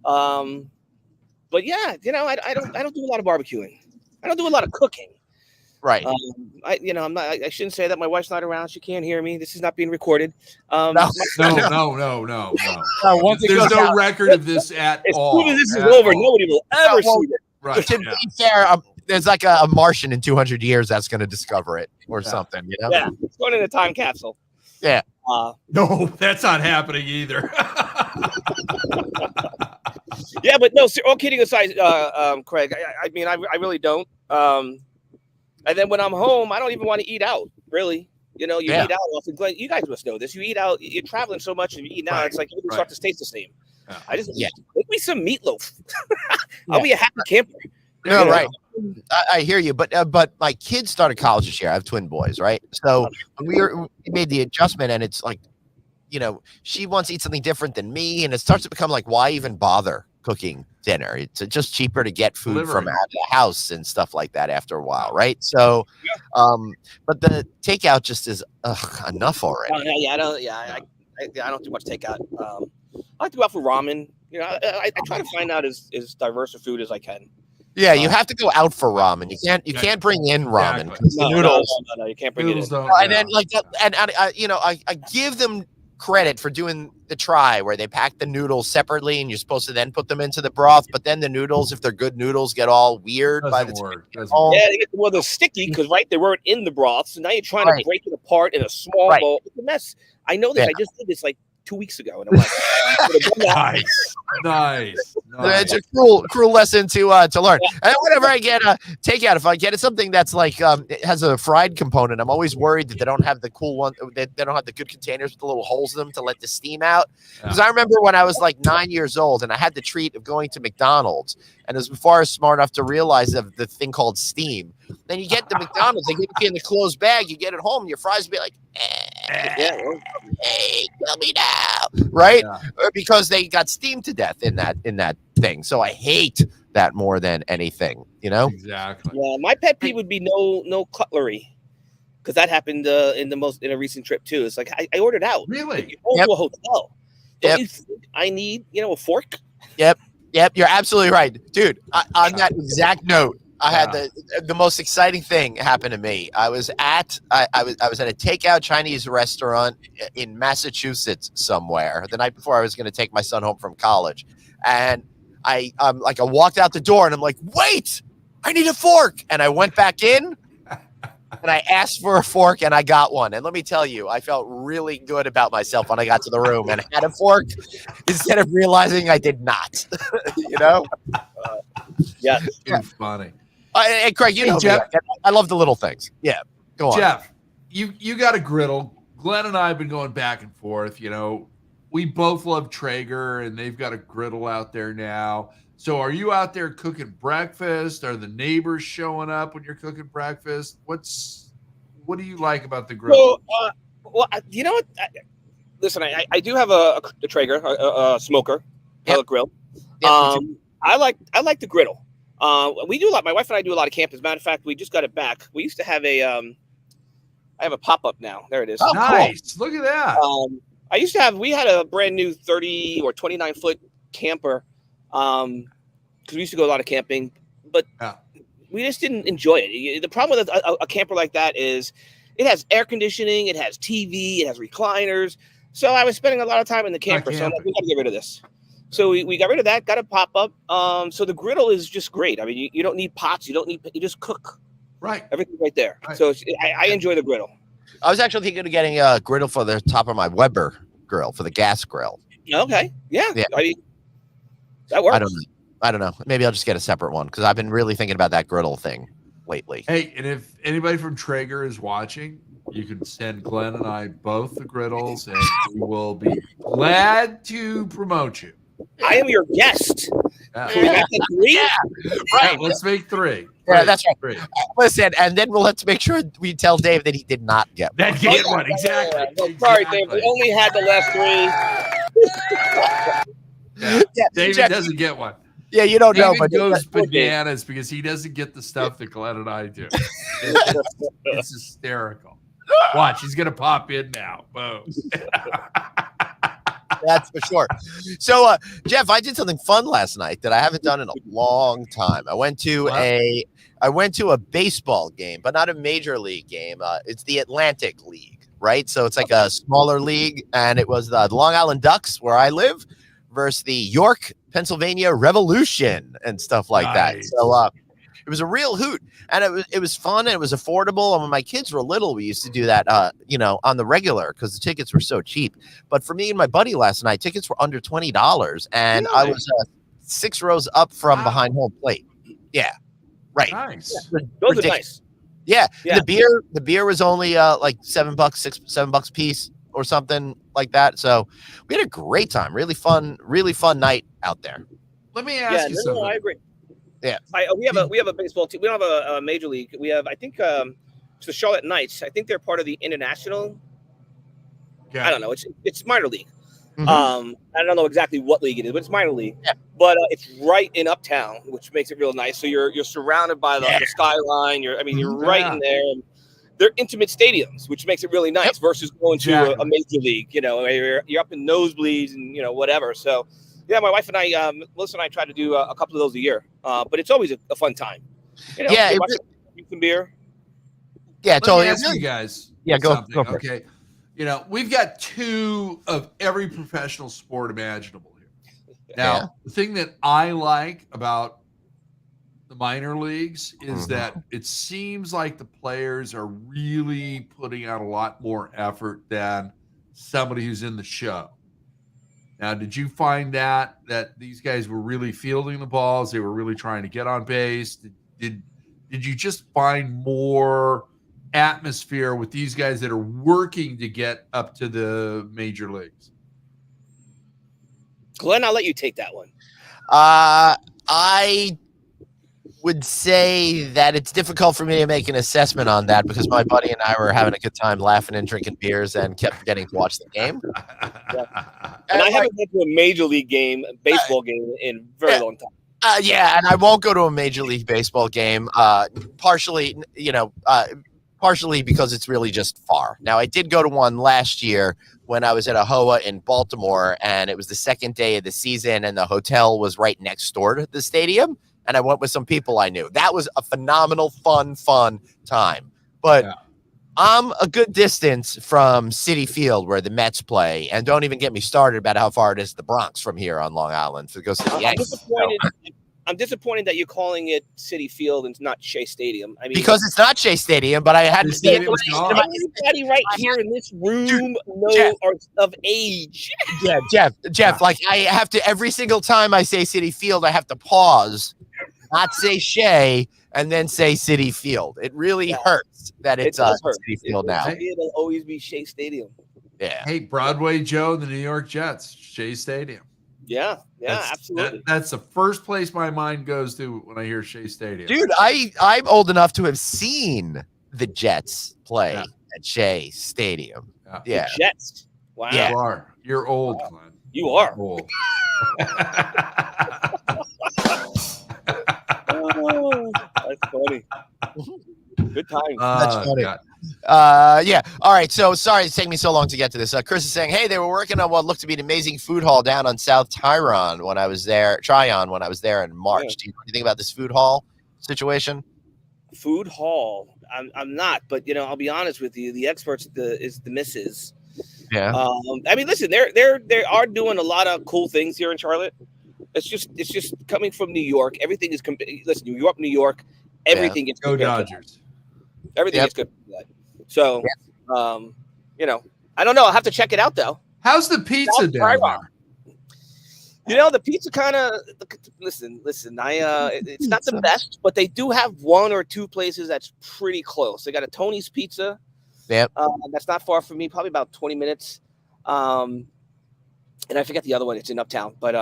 But yeah, I don't do a lot of barbecuing. I don't do a lot of cooking. Right. I shouldn't say that. My wife's not around. She can't hear me. This is not being recorded. No. There's There's no record of this at all. As soon as this is over, nobody will ever see it. Right. To be fair, there's like a Martian in 200 years that's going to discover it or something. Yeah, it's going in a time capsule. Yeah. No, that's not happening either. Yeah, but no. All kidding aside, Craig, I really don't. And then when I'm home, I don't even want to eat out. Really, you eat out often. Glenn, you guys must know this. You eat out. You're traveling so much, and you eat out. It's like everything starts to taste the same. Yeah. I just make me some meatloaf. I'll be a happy camper. No, right. I hear you, but my kids started college this year. I have twin boys, right? So we made the adjustment, and it's like, she wants to eat something different than me, and it starts to become like, why even bother cooking dinner? It's just cheaper to get food from out of the house and stuff like that after a while, right? So, but the takeout just is enough already. I don't do much takeout. I like to go out for ramen. I try to find out as diverse a food as I can. Yeah, you have to go out for ramen. You can't bring in ramen. No, noodles. No, you can't bring it in. And then I give them credit for doing the try where they pack the noodles separately and you're supposed to then put them into the broth, but then the noodles, if they're good noodles, get all weird by the time. Yeah, they're sticky because they weren't in the broth, so now you're trying to break it apart in a small bowl. It's a mess. I know this. I just did this like 2 weeks ago, and I'm like, nice. It's a cruel lesson to learn. And whenever I get a takeout, if I get something that's like it has a fried component, I'm always worried that they don't have the cool one. They don't have the good containers with the little holes in them to let the steam out. Because I remember when I was like 9 years old, and I had the treat of going to McDonald's, and it was before I was smart enough to realize of the thing called steam. Then you get the McDonald's, they give it to you in the closed bag. You get it home, and your fries will be like, hey, kill me now, right? Because they got steamed to death in that thing. So I hate that more than anything, Exactly. Yeah, my pet peeve would be no cutlery, because that happened in a recent trip too. It's like I ordered out. Really? You go to a hotel. Don't you think I need a fork? Yep. You're absolutely right, dude. On that exact note, I had the most exciting thing happen to me. I was at a takeout Chinese restaurant in Massachusetts somewhere the night before I was going to take my son home from college, and I walked out the door and I'm like, wait, I need a fork, and I went back in and I asked for a fork and I got one, and let me tell you, I felt really good about myself when I got to the room and had a fork instead of realizing I did not. Yeah, it's funny. Hey, Craig, Jeff, I love the little things. Yeah, go on. Jeff, you got a griddle. Glenn and I have been going back and forth. We both love Traeger, and they've got a griddle out there now. So are you out there cooking breakfast? Are the neighbors showing up when you're cooking breakfast? What do you like about the griddle? Well, you know what? Listen, I do have a Traeger, a smoker, pellet grill. Yep, I like the griddle. We do a lot. My wife and I do a lot of camping. As a matter of fact, we just got it back. We used to have I have a pop-up now. There it is. Oh, nice. Cool. Look at that. We had a brand new 30 or 29 foot camper. Because we used to go a lot of camping, but we just didn't enjoy it. The problem with a camper like that is it has air conditioning, it has TV, it has recliners. So I was spending a lot of time in the camper, so I'm like, we got to get rid of this. So we got rid of that, got a pop-up. So the griddle is just great. I mean, you don't need pots. You just cook. Right. Everything right there. Right. So I enjoy the griddle. I was actually thinking of getting a griddle for the top of my Weber grill, for the gas grill. Okay. Yeah. I mean, that works. I don't know. Maybe I'll just get a separate one because I've been really thinking about that griddle thing lately. Hey, and if anybody from Traeger is watching, you can send Glenn and I both the griddles, and we will be glad to promote you. I am your guest. So we got the 3? Yeah, right. Yeah, let's make 3. Yeah, that's right. 3. Listen, and then we'll have to make sure we tell Dave that he did not get one. Get one, exactly. Sorry, Dave. We only had the last 3. David doesn't get one. Yeah, you don't know, but goes bananas because he doesn't get the stuff that Glenn and I do. It's hysterical. Watch, he's gonna pop in now. Boom. That's for sure. So, Jeff, I did something fun last night that I haven't done in a long time. I went to a baseball game, but not a major league game. It's the Atlantic League, right? So it's like a smaller league, and it was the Long Island Ducks, where I live, versus the York, Pennsylvania Revolution and stuff like that. So it was a real hoot, and it was fun, and it was affordable. And when my kids were little, we used to do that, on the regular because the tickets were so cheap. But for me and my buddy last night, tickets were under $20, and I was 6 rows up from behind home plate. Yeah, right. Nice. Yeah, those are nice. Yeah. The beer was only like $7 a piece or something like that. So we had a great time. Really fun night out there. Let me ask you something. No, I agree. Yeah, we have a baseball team. We don't have a major league. We have, I think, it's the Charlotte Knights. I think they're part of the international. Okay. I don't know. It's minor league. Mm-hmm. I don't know exactly what league it is, but it's minor league. Yeah. But it's right in Uptown, which makes it real nice. So you're surrounded by the skyline. You're right in there. And they're intimate stadiums, which makes it really nice versus going to a major league. You're up in nosebleeds and whatever. So. Yeah, my wife and I, Melissa and I, try to do a couple of those a year, but it's always a fun time. Drink some beer. Yeah, totally. Let me ask you guys. Yeah, go for it. Okay, we've got 2 of every professional sport imaginable here. Now, the thing that I like about the minor leagues is that it seems like the players are really putting out a lot more effort than somebody who's in the show. Now, did you find that these guys were really fielding the balls? They were really trying to get on base? Did you just find more atmosphere with these guys that are working to get up to the major leagues? Glenn, I'll let you take that one. I would say that it's difficult for me to make an assessment on that because my buddy and I were having a good time laughing and drinking beers and kept forgetting to watch the game. And I haven't been to a major league game, baseball game, in a very long time. And I won't go to a major league baseball game, partially because it's really just far. Now, I did go to one last year when I was at a HOA in Baltimore, and it was the second day of the season, and the hotel was right next door to the stadium. And I went with some people I knew. That was a phenomenal, fun time. But I'm a good distance from Citi Field where the Mets play. And don't even get me started about how far it is to the Bronx from here on Long Island to go see the Yankees. I'm disappointed that you're calling it Citi Field and not Shea Stadium. I mean, because it's not Shea Stadium, but I had to see it. Everybody right here in this room are of age. Yeah, Jeff. Like I have to every single time I say Citi Field, I have to pause, not say Shea, and then say Citi Field. It really hurts that it's Citi Field now. It'll always be Shea Stadium. Yeah. Hey, Broadway Joe, the New York Jets, Shea Stadium. Yeah, absolutely. That's the first place my mind goes to when I hear Shea Stadium. Dude, I'm old enough to have seen the Jets play at Shea Stadium. Yeah. The Jets. Wow. Yeah. You're old, Glenn. You are. You're old. That's funny. Good time. That's funny. God. All right. So sorry it's taking me so long to get to this. Chris is saying, hey, they were working on what looked to be an amazing food hall down on South Tryon when I was there in March. Yeah. Do you know anything about this food hall situation? Food hall. I'm not, but I'll be honest with you. The experts is the missus. Yeah. I mean, listen, they are doing a lot of cool things here in Charlotte. It's just coming from New York. Everything is listen, New York. Everything gets Go Dodgers. Everything is good for that. So, you know, I don't know. I'll have to check it out though. How's the pizza down there? You know, the pizza kind of listen. It's not the best, but they do have one or two places that's pretty close. They got a Tony's Pizza. Yep. That's not far from me, probably about 20 minutes. And I forget the other one. It's in Uptown, but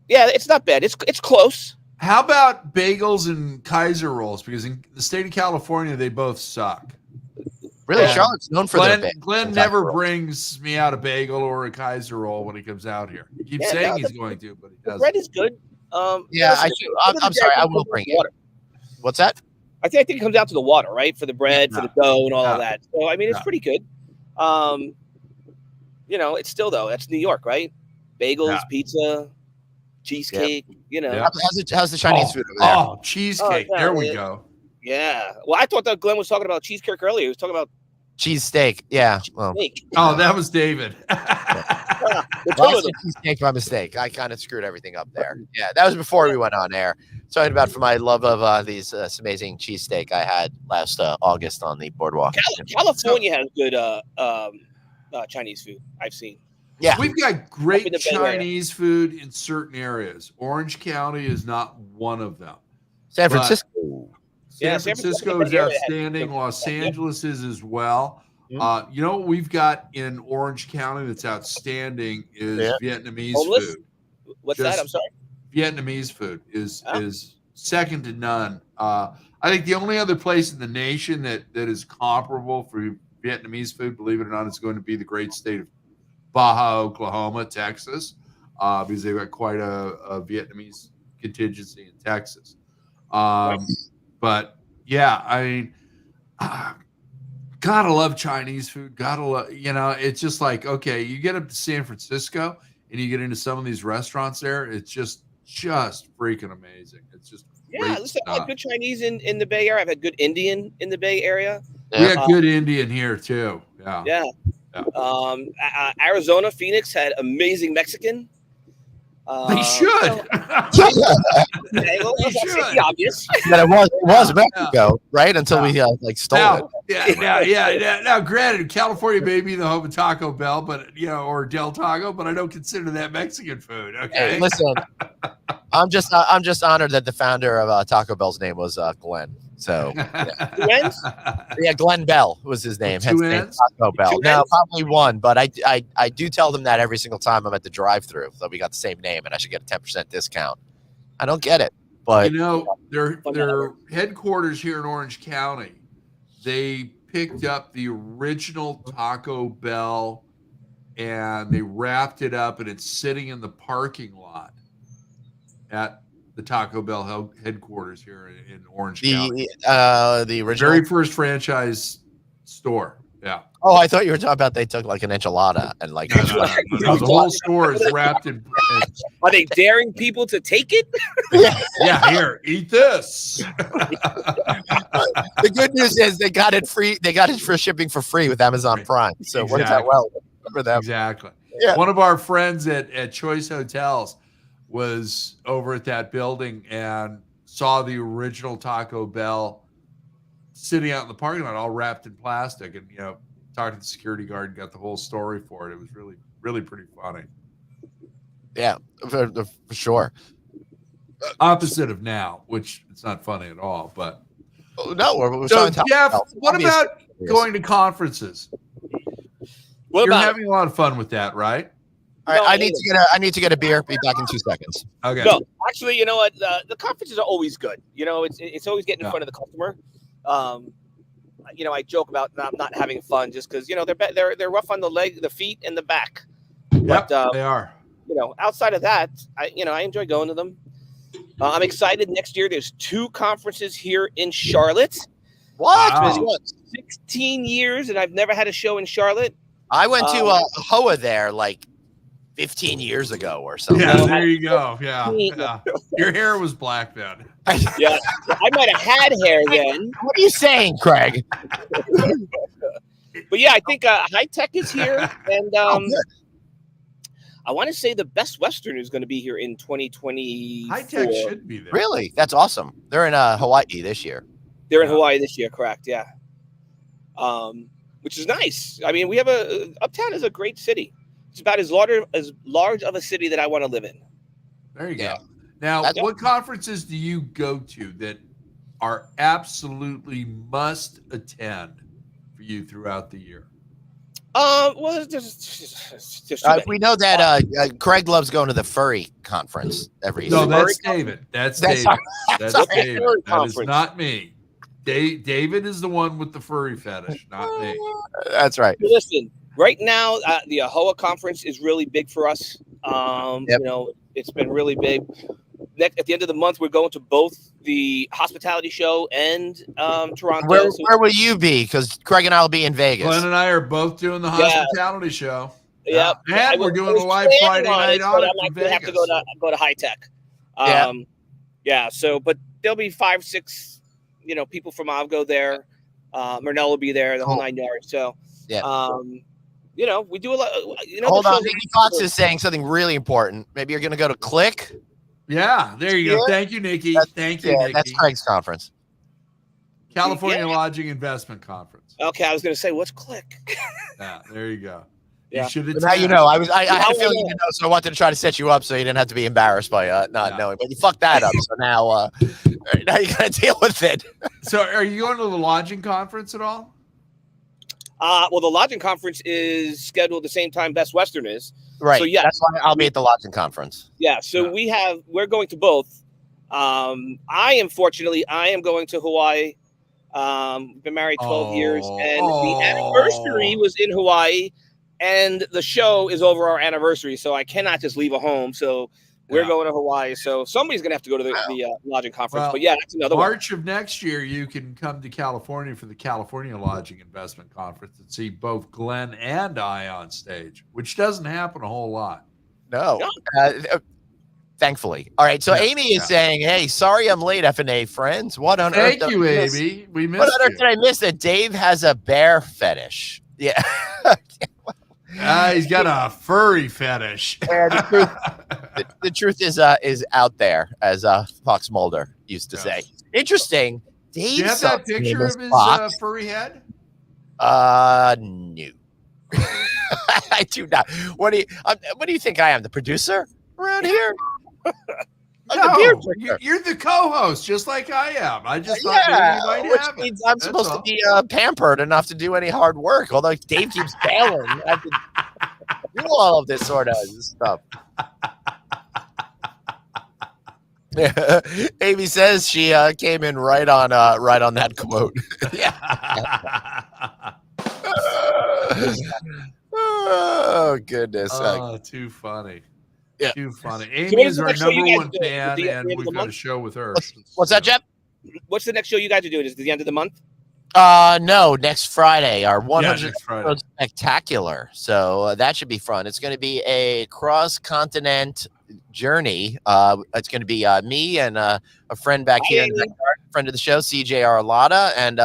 yeah, it's not bad. It's close. How about bagels and Kaiser rolls? Because in the state of California, they both suck. Really, Charlotte's known for their bagels. Glenn never brings me out a bagel or a Kaiser roll when he comes out here. He keeps saying he's going to, but he doesn't. The bread is good. Yeah, I'm sorry. I will bring it. What's that? I think it comes down to the water, right? For the bread, for the dough, and all of that. So I mean, it's pretty good. You know, it's still though. That's New York, right? Bagels, pizza, cheesecake. You know, how's the Chinese food over there? Oh, cheesecake. There we go. Yeah. Well, I thought that Glenn was talking about cheesecake earlier. He was talking about cheese steak. Yeah. Well. Oh, that was David. Cheesesteak by mistake. I kind of screwed everything up there. Yeah, that was before we went on air. Talking about for my love of these amazing cheesesteak I had last August on the boardwalk. California has good Chinese food. I've seen. Yeah, we've got great Chinese food in certain areas. Orange County is not one of them. San Francisco. San Francisco is outstanding. Los Angeles is as well. Mm-hmm. You know what we've got in Orange County that's outstanding is Vietnamese food. What's that? I'm sorry. Vietnamese food is second to none. I think the only other place in the nation that is comparable for Vietnamese food, believe it or not, is going to be the great state of Baja, Oklahoma, Texas, because they've got quite a Vietnamese contingency in Texas. But yeah, I mean, gotta love Chinese food. Gotta love, it's just like, okay, you get up to San Francisco and you get into some of these restaurants there. It's just freaking amazing. It's just listen, I had good Chinese in the Bay Area. I've had good Indian in the Bay Area. We got good Indian here too. Yeah. Arizona, Phoenix had amazing Mexican. They should. The obvious. That it was Mexico, right? Until we stole it. Yeah. Now, granted, California may be the home of Taco Bell, but or Del Taco, but I don't consider that Mexican food. Okay. Hey, listen, I'm just honored that the founder of Taco Bell's name was Glenn. So Glenn Bell was his name. Hence the name Taco Bell. No, probably one, but I do tell them that every single time I'm at the drive-thru that we got the same name and I should get a 10% discount. I don't get it, but their headquarters here in Orange County, they picked up the original Taco Bell and they wrapped it up and it's sitting in the parking lot at the Taco Bell headquarters here in Orange County. The original, very first franchise store. Yeah. Oh, I thought you were talking about they took like an enchilada and like no, the whole store is wrapped in. Are they daring people to take it? Yeah, here, eat this. The good news is they got it free. They got it for shipping for free with Amazon Prime. So what is that well for them? Exactly. Yeah. One of our friends at Choice Hotels was over at that building and saw the original Taco Bell sitting out in the parking lot, all wrapped in plastic, and talked to the security guard and got the whole story for it. It was really, really pretty funny. Yeah, for sure. Opposite of now, which it's not funny at all. But no, we're so Jeff, what about going to conferences? You're having a lot of fun with that, right? All right, I need to get a beer. Be back in 2 seconds. Okay. No, actually, you know what? The conferences are always good. It's always getting in front of the customer. I joke about not having fun just because they're rough on the feet and the back. Yep, but, they are. Outside of that, I enjoy going to them. I'm excited. Next year, there's 2 conferences here in Charlotte. What? Wow. 16 years, and I've never had a show in Charlotte. I went to HOA there like 15 years ago or something. Yeah, there you go. Yeah. Your hair was black then. Yeah, I might have had hair then. What are you saying, Craig? But yeah, I think High Tech is here, and I want to say the Best Western is going to be here in 2024. High Tech should be there. Really? That's awesome. They're in Hawaii this year. They're in Hawaii this year, correct? Yeah. Which is nice. I mean, we have Uptown is a great city. It's about as large of a city that I want to live in. There you go. Now, what conferences do you go to that are absolutely must attend for you throughout the year? Well, just we know that Craig loves going to the furry conference every year. No, that's David. That's David. That's David. That is not me. David is the one with the furry fetish, not me. That's right. Listen, right now, the AHOA conference is really big for us. You know, it's been really big. At the end of the month, we're going to both the hospitality show and Toronto. Where will you be? Because Craig and I will be in Vegas. Glenn and I are both doing the hospitality show. Yeah, and we're doing a live Friday night on it. I might have to go to High Tech. So, but there'll be 5-6, people from Aavgo there. Murnell will be there, the whole 9 yards. So, we do a lot. Hold on, Nikki Fox is saying something really important. Maybe you're going to go to Click. Yeah, there you go. Thank you, Nikki. Thank you, Nikki. That's Craig's conference. California Lodging Investment Conference. Okay, I was going to say, what's Click? Yeah, there you go. Yeah. You should have. Now you know. I had a feeling you know, so I wanted to try to set you up so you didn't have to be embarrassed by not knowing. But you fucked that up. So now you got to deal with it. So, are you going to the lodging conference at all? Well, the lodging conference is scheduled the same time Best Western is. Right. So yeah, that's why I'll be at the lodging conference. Yeah. So we're going to both. I am going to Hawaii. Been married 12 years, and the anniversary was in Hawaii, and the show is over our anniversary. So I cannot just leave a home. So we're going to Hawaii. So somebody's going to have to go to the lodging conference. Well, but yeah, that's another March of next year, you can come to California for the California Lodging Investment Conference and see both Glenn and I on stage, which doesn't happen a whole lot. No. Thankfully. All right. So Amy is saying, hey, sorry I'm late, FNA friends. What on earth? Thank you, Amy. We missed What on earth did I miss? That Dave has a bear fetish. Yeah. He's got a furry fetish. The truth is out there, as Fox Mulder used to say. Interesting. Dave, do you have that picture of his furry head? No. I do not. What do you think I am? The producer around here? No, you're the co-host, just like I am. I just thought maybe you might have it. I'm supposed to be pampered enough to do any hard work, although Dave keeps failing. I have to do all of this sort of stuff. Amy says she came in right on that quote. Oh goodness! Too funny. Yeah. Too funny. Amy is our number one fan, and we've got a show with her. What's that, Jeff? What's the next show you guys are doing? Is it the end of the month? No, next Friday, our 100th spectacular. So that should be fun. It's going to be a cross-continent journey. It's going to be me and a friend back here, friend of the show, CJ Arlotta, and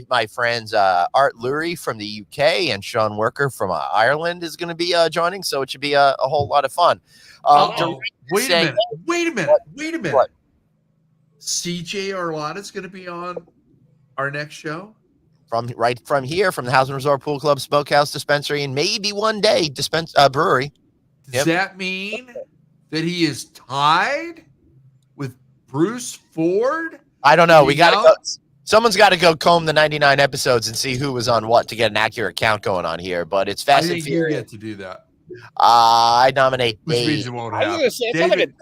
my friends Art Lurie from the UK and Sean Worker from Ireland is going to be joining. So it should be a whole lot of fun. Wait a minute. What? CJ Arlotta is going to be on our next show? From here, from the House and Resort Pool Club, Smokehouse Dispensary, and maybe one day brewery. Does that mean that he is tied with Bruce Ford? I don't know. We got to go. Someone's got to go comb the 99 episodes and see who was on what to get an accurate count going on here. But it's Fast and Furious. You get to do that. I nominate Dave. Which means it won't happen.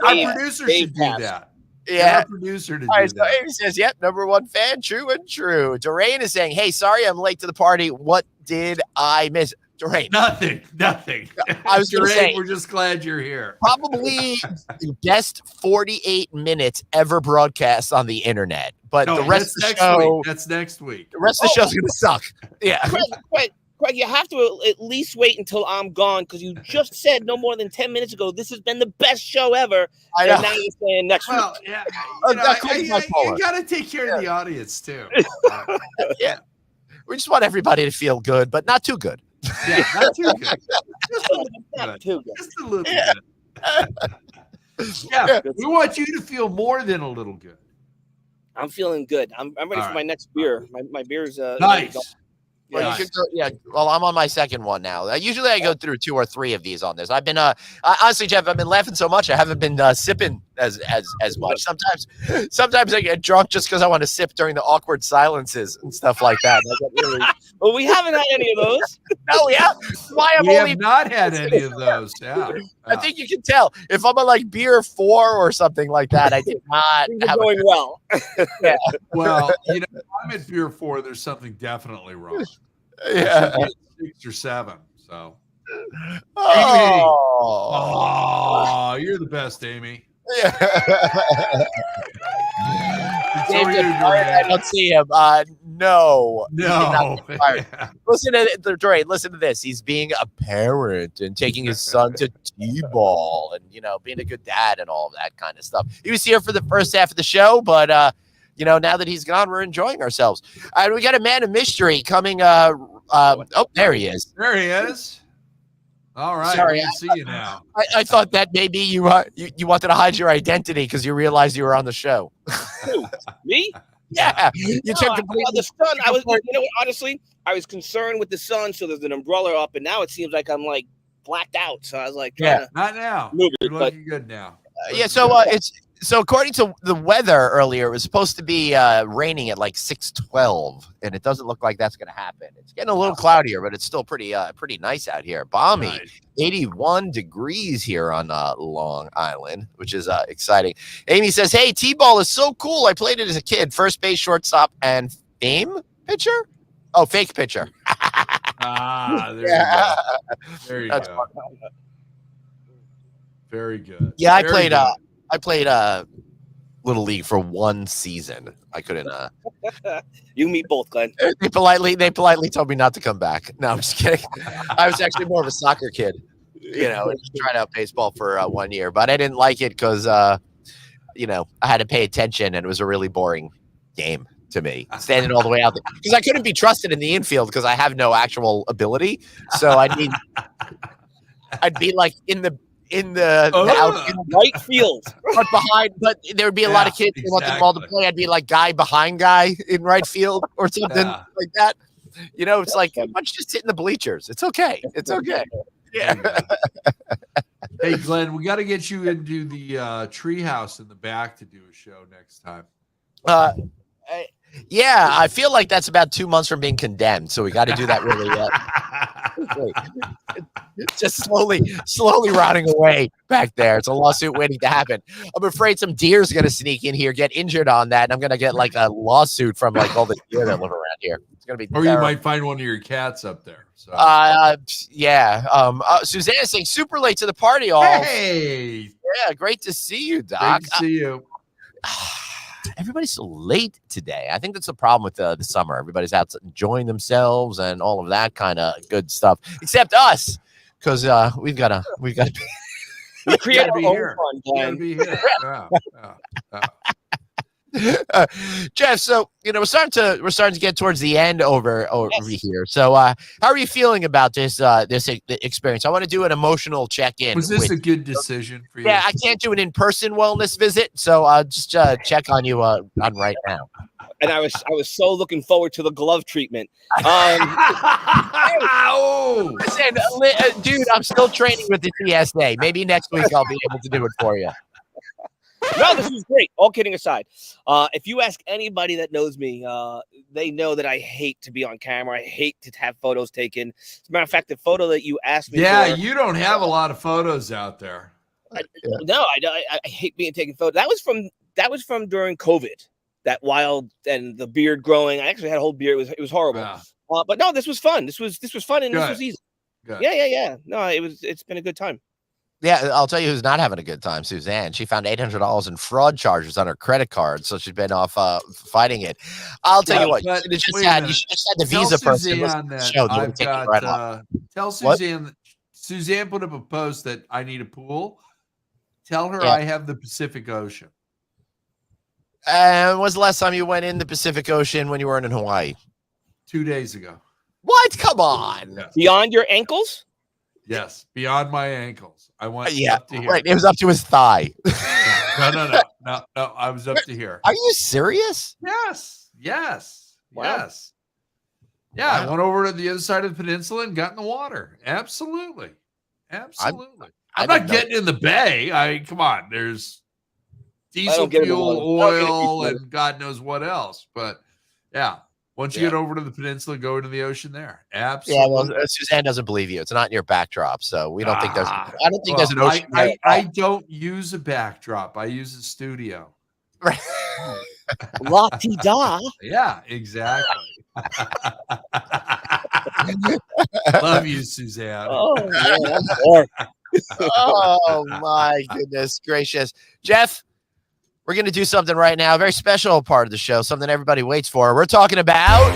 Our producer should do that. Yeah. Our producer to do that. So Amy says, yep, number one fan, true and true. Doreen is saying, hey, sorry I'm late to the party. What did I miss? Doreen. Nothing. I was going to say, we're just glad you're here. Probably the best 48 minutes ever broadcast on the internet. But the rest of the show. That's next week. The rest of the show's going to suck. Yeah. Craig, you have to at least wait until I'm gone because you just said no more than 10 minutes ago this has been the best show ever. I know. And now you're saying next week. Yeah, you got to take care of the audience too. Yeah. We just want everybody to feel good, but not too good. Yeah, not too good. Not too good. Just a little bit. Yeah, we want you to feel more than a little good. I'm feeling good. I'm ready for my next beer. My beer's nice. Well, you should go, well, I'm on my second one now. Usually I go through 2 or 3 of these on this. I've been honestly, Jeff, I've been laughing so much I haven't been sipping as much. Sometimes I get drunk just because I want to sip during the awkward silences and stuff like that. Well, we haven't had any of those. No, we have. We have not had any of those. Yeah. I think you can tell if I'm on beer 4 or something like that. I did not. Have going well. Yeah. Well, if I'm at beer 4, there's something definitely wrong. Yeah. 6 or 7. So. Oh, Amy. You're the best, Amy. Yeah. I don't see him. No. Yeah. Listen to Dre. Listen to this. He's being a parent and taking his son to t-ball and being a good dad and all of that kind of stuff. He was here for the first half of the show, but now that he's gone, we're enjoying ourselves. We got a man of mystery coming. There he is. There he is. All right. Sorry, I see you now. I thought that maybe you wanted to hide your identity because you realized you were on the show. Who? Me? Yeah. You took the sun. Honestly, I was concerned with the sun, so there's an umbrella up, and now it seems like I'm blacked out. So I was not now. Move it, You're looking good now. So according to the weather earlier, it was supposed to be raining at 6:12, and it doesn't look like that's going to happen. It's getting a little cloudier, but it's still pretty nice out here. Balmy, nice. 81 degrees here on Long Island, which is exciting. Amy says, "Hey, T-ball is so cool. I played it as a kid. First base, shortstop, and fame pitcher. Oh, fake pitcher. There you go. There you go. Very good. Yeah, I played Little League for 1 season. I couldn't. You meet both, Glenn. They politely told me not to come back. No, I'm just kidding. I was actually more of a soccer kid, just trying out baseball for 1 year, but I didn't like it because, I had to pay attention, and it was a really boring game to me, standing all the way out there because I couldn't be trusted in the infield because I have no actual ability. So I'd be in the right field, but there would be a lot of kids who want the ball to play. I'd be guy behind guy in right field or something like that. It's why don't you just sit in the bleachers? It's okay. It's okay. Yeah. Hey, Glenn, we got to get you into the treehouse in the back to do a show next time. Yeah, I feel like that's about 2 months from being condemned, so we got to do that really just slowly rotting away back there. It's a lawsuit waiting to happen. I'm afraid some deer's going to sneak in here, get injured on that, and I'm going to get a lawsuit from all the deer that live around here. It's going to be or terrible. You might find one of your cats up there. So. Yeah. Suzanne saying super late to the party. All. Hey. Yeah, great to see you, Doc. Great to see you. Everybody's so late today. I think that's the problem with the summer. Everybody's out enjoying themselves and all of that kind of good stuff, except us, because we've got to we create our own fun. Be here. Jeff, so we're starting to get towards the end over here. So how are you feeling about this experience? I want to do an emotional check-in. Was this a good decision for you? Yeah, I can't do an in-person wellness visit, so I'll just check on you on right now. And I was so looking forward to the glove treatment. Listen, dude, I'm still training with the TSA. Maybe next week I'll be able to do it for you. No, this is great. All kidding aside, if you ask anybody that knows me, they know that I hate to be on camera. I hate to have photos taken. As a matter of fact, the photo that you asked me for, you don't have a lot of photos out there. No, I hate being taken photos. That was from during COVID. That wild and the beard growing. I actually had a whole beard. It was horrible. Yeah. But no, this was fun. This was fun and this was easy. Good. Yeah. No, it's been a good time. Yeah, I'll tell you who's not having a good time, Suzanne. She found $800 in fraud charges on her credit card, so she's been off fighting it. I'll tell you what, you should have just had the Visa person. Tell Suzanne that Suzanne put up a post that I need a pool. Tell her I have the Pacific Ocean. When was the last time you went in the Pacific Ocean when you weren't in Hawaii? 2 days ago. What? Come on. Yes. Beyond your ankles? Yes, beyond my ankles. I went Yeah, up to here. right. It was up to his thigh. No. I was up to here. Are you serious? Yes. Wow. Yes. Yeah, I Wow. went over to the other side of the peninsula and got in the water. Absolutely. I'm I not didn't know. getting in the bay. Come on. There's diesel don't get in the fuel, water. I don't get in the oil, water. and God knows what else. But yeah, once you get over to the peninsula, go into the ocean there. Absolutely. Yeah, well, Suzanne doesn't believe you. It's not in your backdrop, so we don't think there's. I don't think there's an ocean. I don't use a backdrop. I use a studio. Right. La-ti-da. Yeah, exactly. Love you, Suzanne. Oh, man, I'm bored. Oh my goodness gracious, Jeff. We're going to do something right now, a very special part of the show, something everybody waits for. We're talking about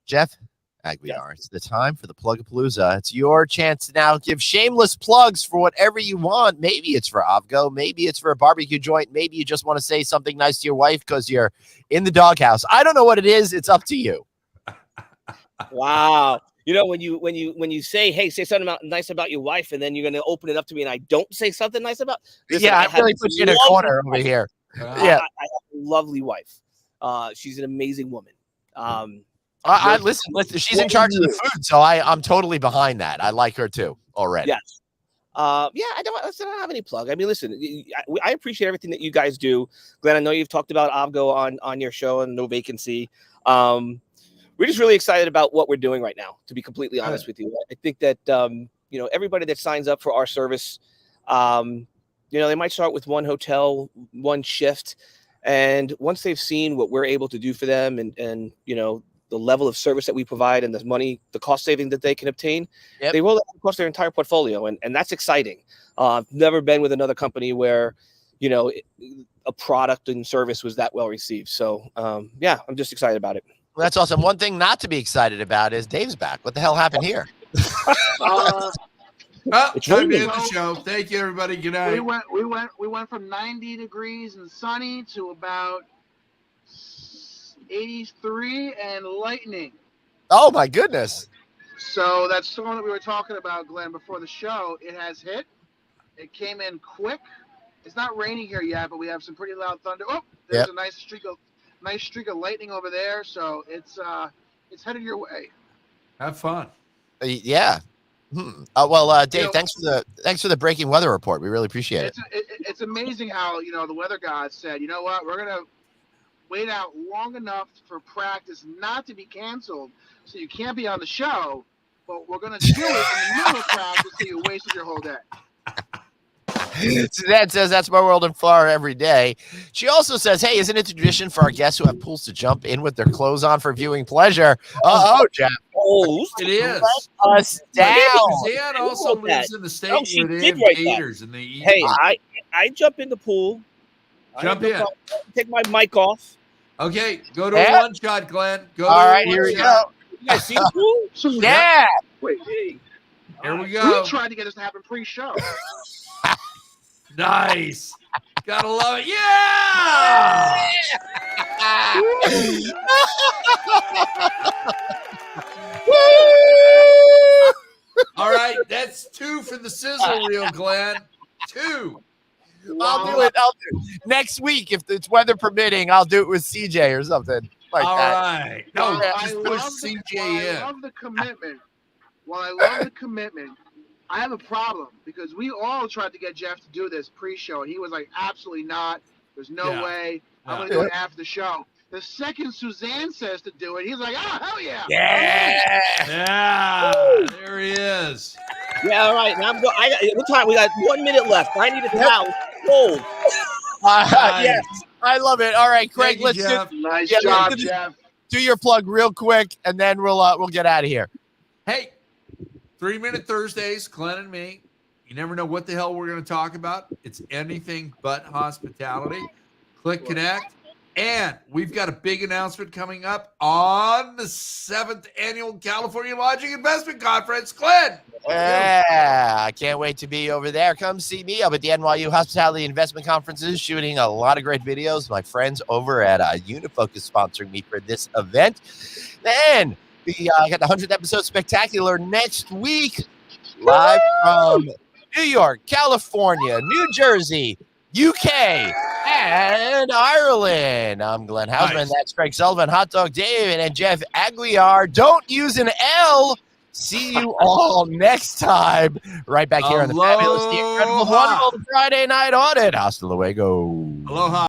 Jeff Aguiar. It's the time for the Plug-a-Palooza. It's your chance to now give shameless plugs for whatever you want. Maybe it's for Aavgo. Maybe it's for a barbecue joint. Maybe you just want to say something nice to your wife because you're in the doghouse. I don't know what it is. It's up to you. Wow. You know, when you say, hey, say something nice about your wife, and then you're going to open it up to me and I don't say something nice about. Listen, yeah, I really put you in a corner over here. Yeah, I have a lovely wife. She's an amazing woman. I listen. She's in charge of the food, so I'm totally behind that. I like her too already. Yes. Yeah, I don't have any plug. I mean, listen, I appreciate everything that you guys do. Glenn, I know you've talked about Aavgo on your show and No Vacancy. We're just really excited about what we're doing right now, to be completely honest with you. I think that, everybody that signs up for our service, they might start with one hotel, one shift. And once they've seen what we're able to do for them and the level of service that we provide and the cost saving that they can obtain, they roll that across their entire portfolio. And that's exciting. I've never been with another company where, a product and service was that well received. So, I'm just excited about it. Well, that's awesome. One thing not to be excited about is Dave's back. What the hell happened here? Time to end the show. Thank you, everybody. Good night. We went from 90 degrees and sunny to about 83 and lightning. Oh my goodness. So that storm that we were talking about, Glenn, before the show, it has hit. It came in quick. It's not raining here yet, but we have some pretty loud thunder. Oh, there's a nice streak of lightning over there. So it's headed your way. Have fun. Yeah. Well, Dave, thanks for the breaking weather report. We really appreciate it. It's amazing how the weather gods said, you know what, we're gonna wait out long enough for practice not to be canceled, so you can't be on the show, but we're gonna do it in the middle of practice so you wasted your whole day. Suzanne says that's my world in Florida every day. She also says, hey, isn't it tradition for our guests who have pools to jump in with their clothes on for viewing pleasure? Jeff. Oh, it is. Let us down. Suzanne also lives in the state where they have gators and they eat. Hey, I jump in the pool. Jump in. Take my mic off. Okay, go to a one shot, Glenn. All right, here we go. You guys see the pool? Yeah. Wait, here we go. We tried to get this to happen pre-show. Nice. Gotta love it. Yeah. All right, that's 2 for the sizzle reel, Glenn. 2. I'll do it. Next week, if it's weather permitting, I'll do it with CJ or something like All that. right. No, just push CJ in. I love the commitment. While I love the commitment, I have a problem because we all tried to get Jeff to do this pre-show, and he was like, absolutely not. There's no way. I'm going to do it after the show. The second Suzanne says to do it, he's like, hell yeah. Yeah. There he is. Yeah, all right. Now what time? We got 1 minute left. I need a towel. Cold. Yes, I love it. All right, Craig, let's do. Nice job, Jeff. Do your plug real quick, and then we'll get out of here. Hey, 3-Minute Thursdays, Glenn and me. You never know what the hell we're going to talk about. It's anything but hospitality. Click connect. And we've got a big announcement coming up on the 7th Annual California Lodging Investment Conference. Glenn. Yeah, I can't wait to be over there. Come see me up at the NYU Hospitality Investment Conferences, shooting a lot of great videos. My friends over at Unifocus sponsoring me for this event. Then we got the 100th episode spectacular next week, live from New York, California, New Jersey, UK, and Ireland. I'm Glenn Hausman. Nice. That's Craig Sullivan, Hot Dog David, and Jeff Aguiar. Don't use an L. See you all next time, right back here on the fabulous, the incredible, wonderful Friday Night Audit. Hasta luego. Aloha.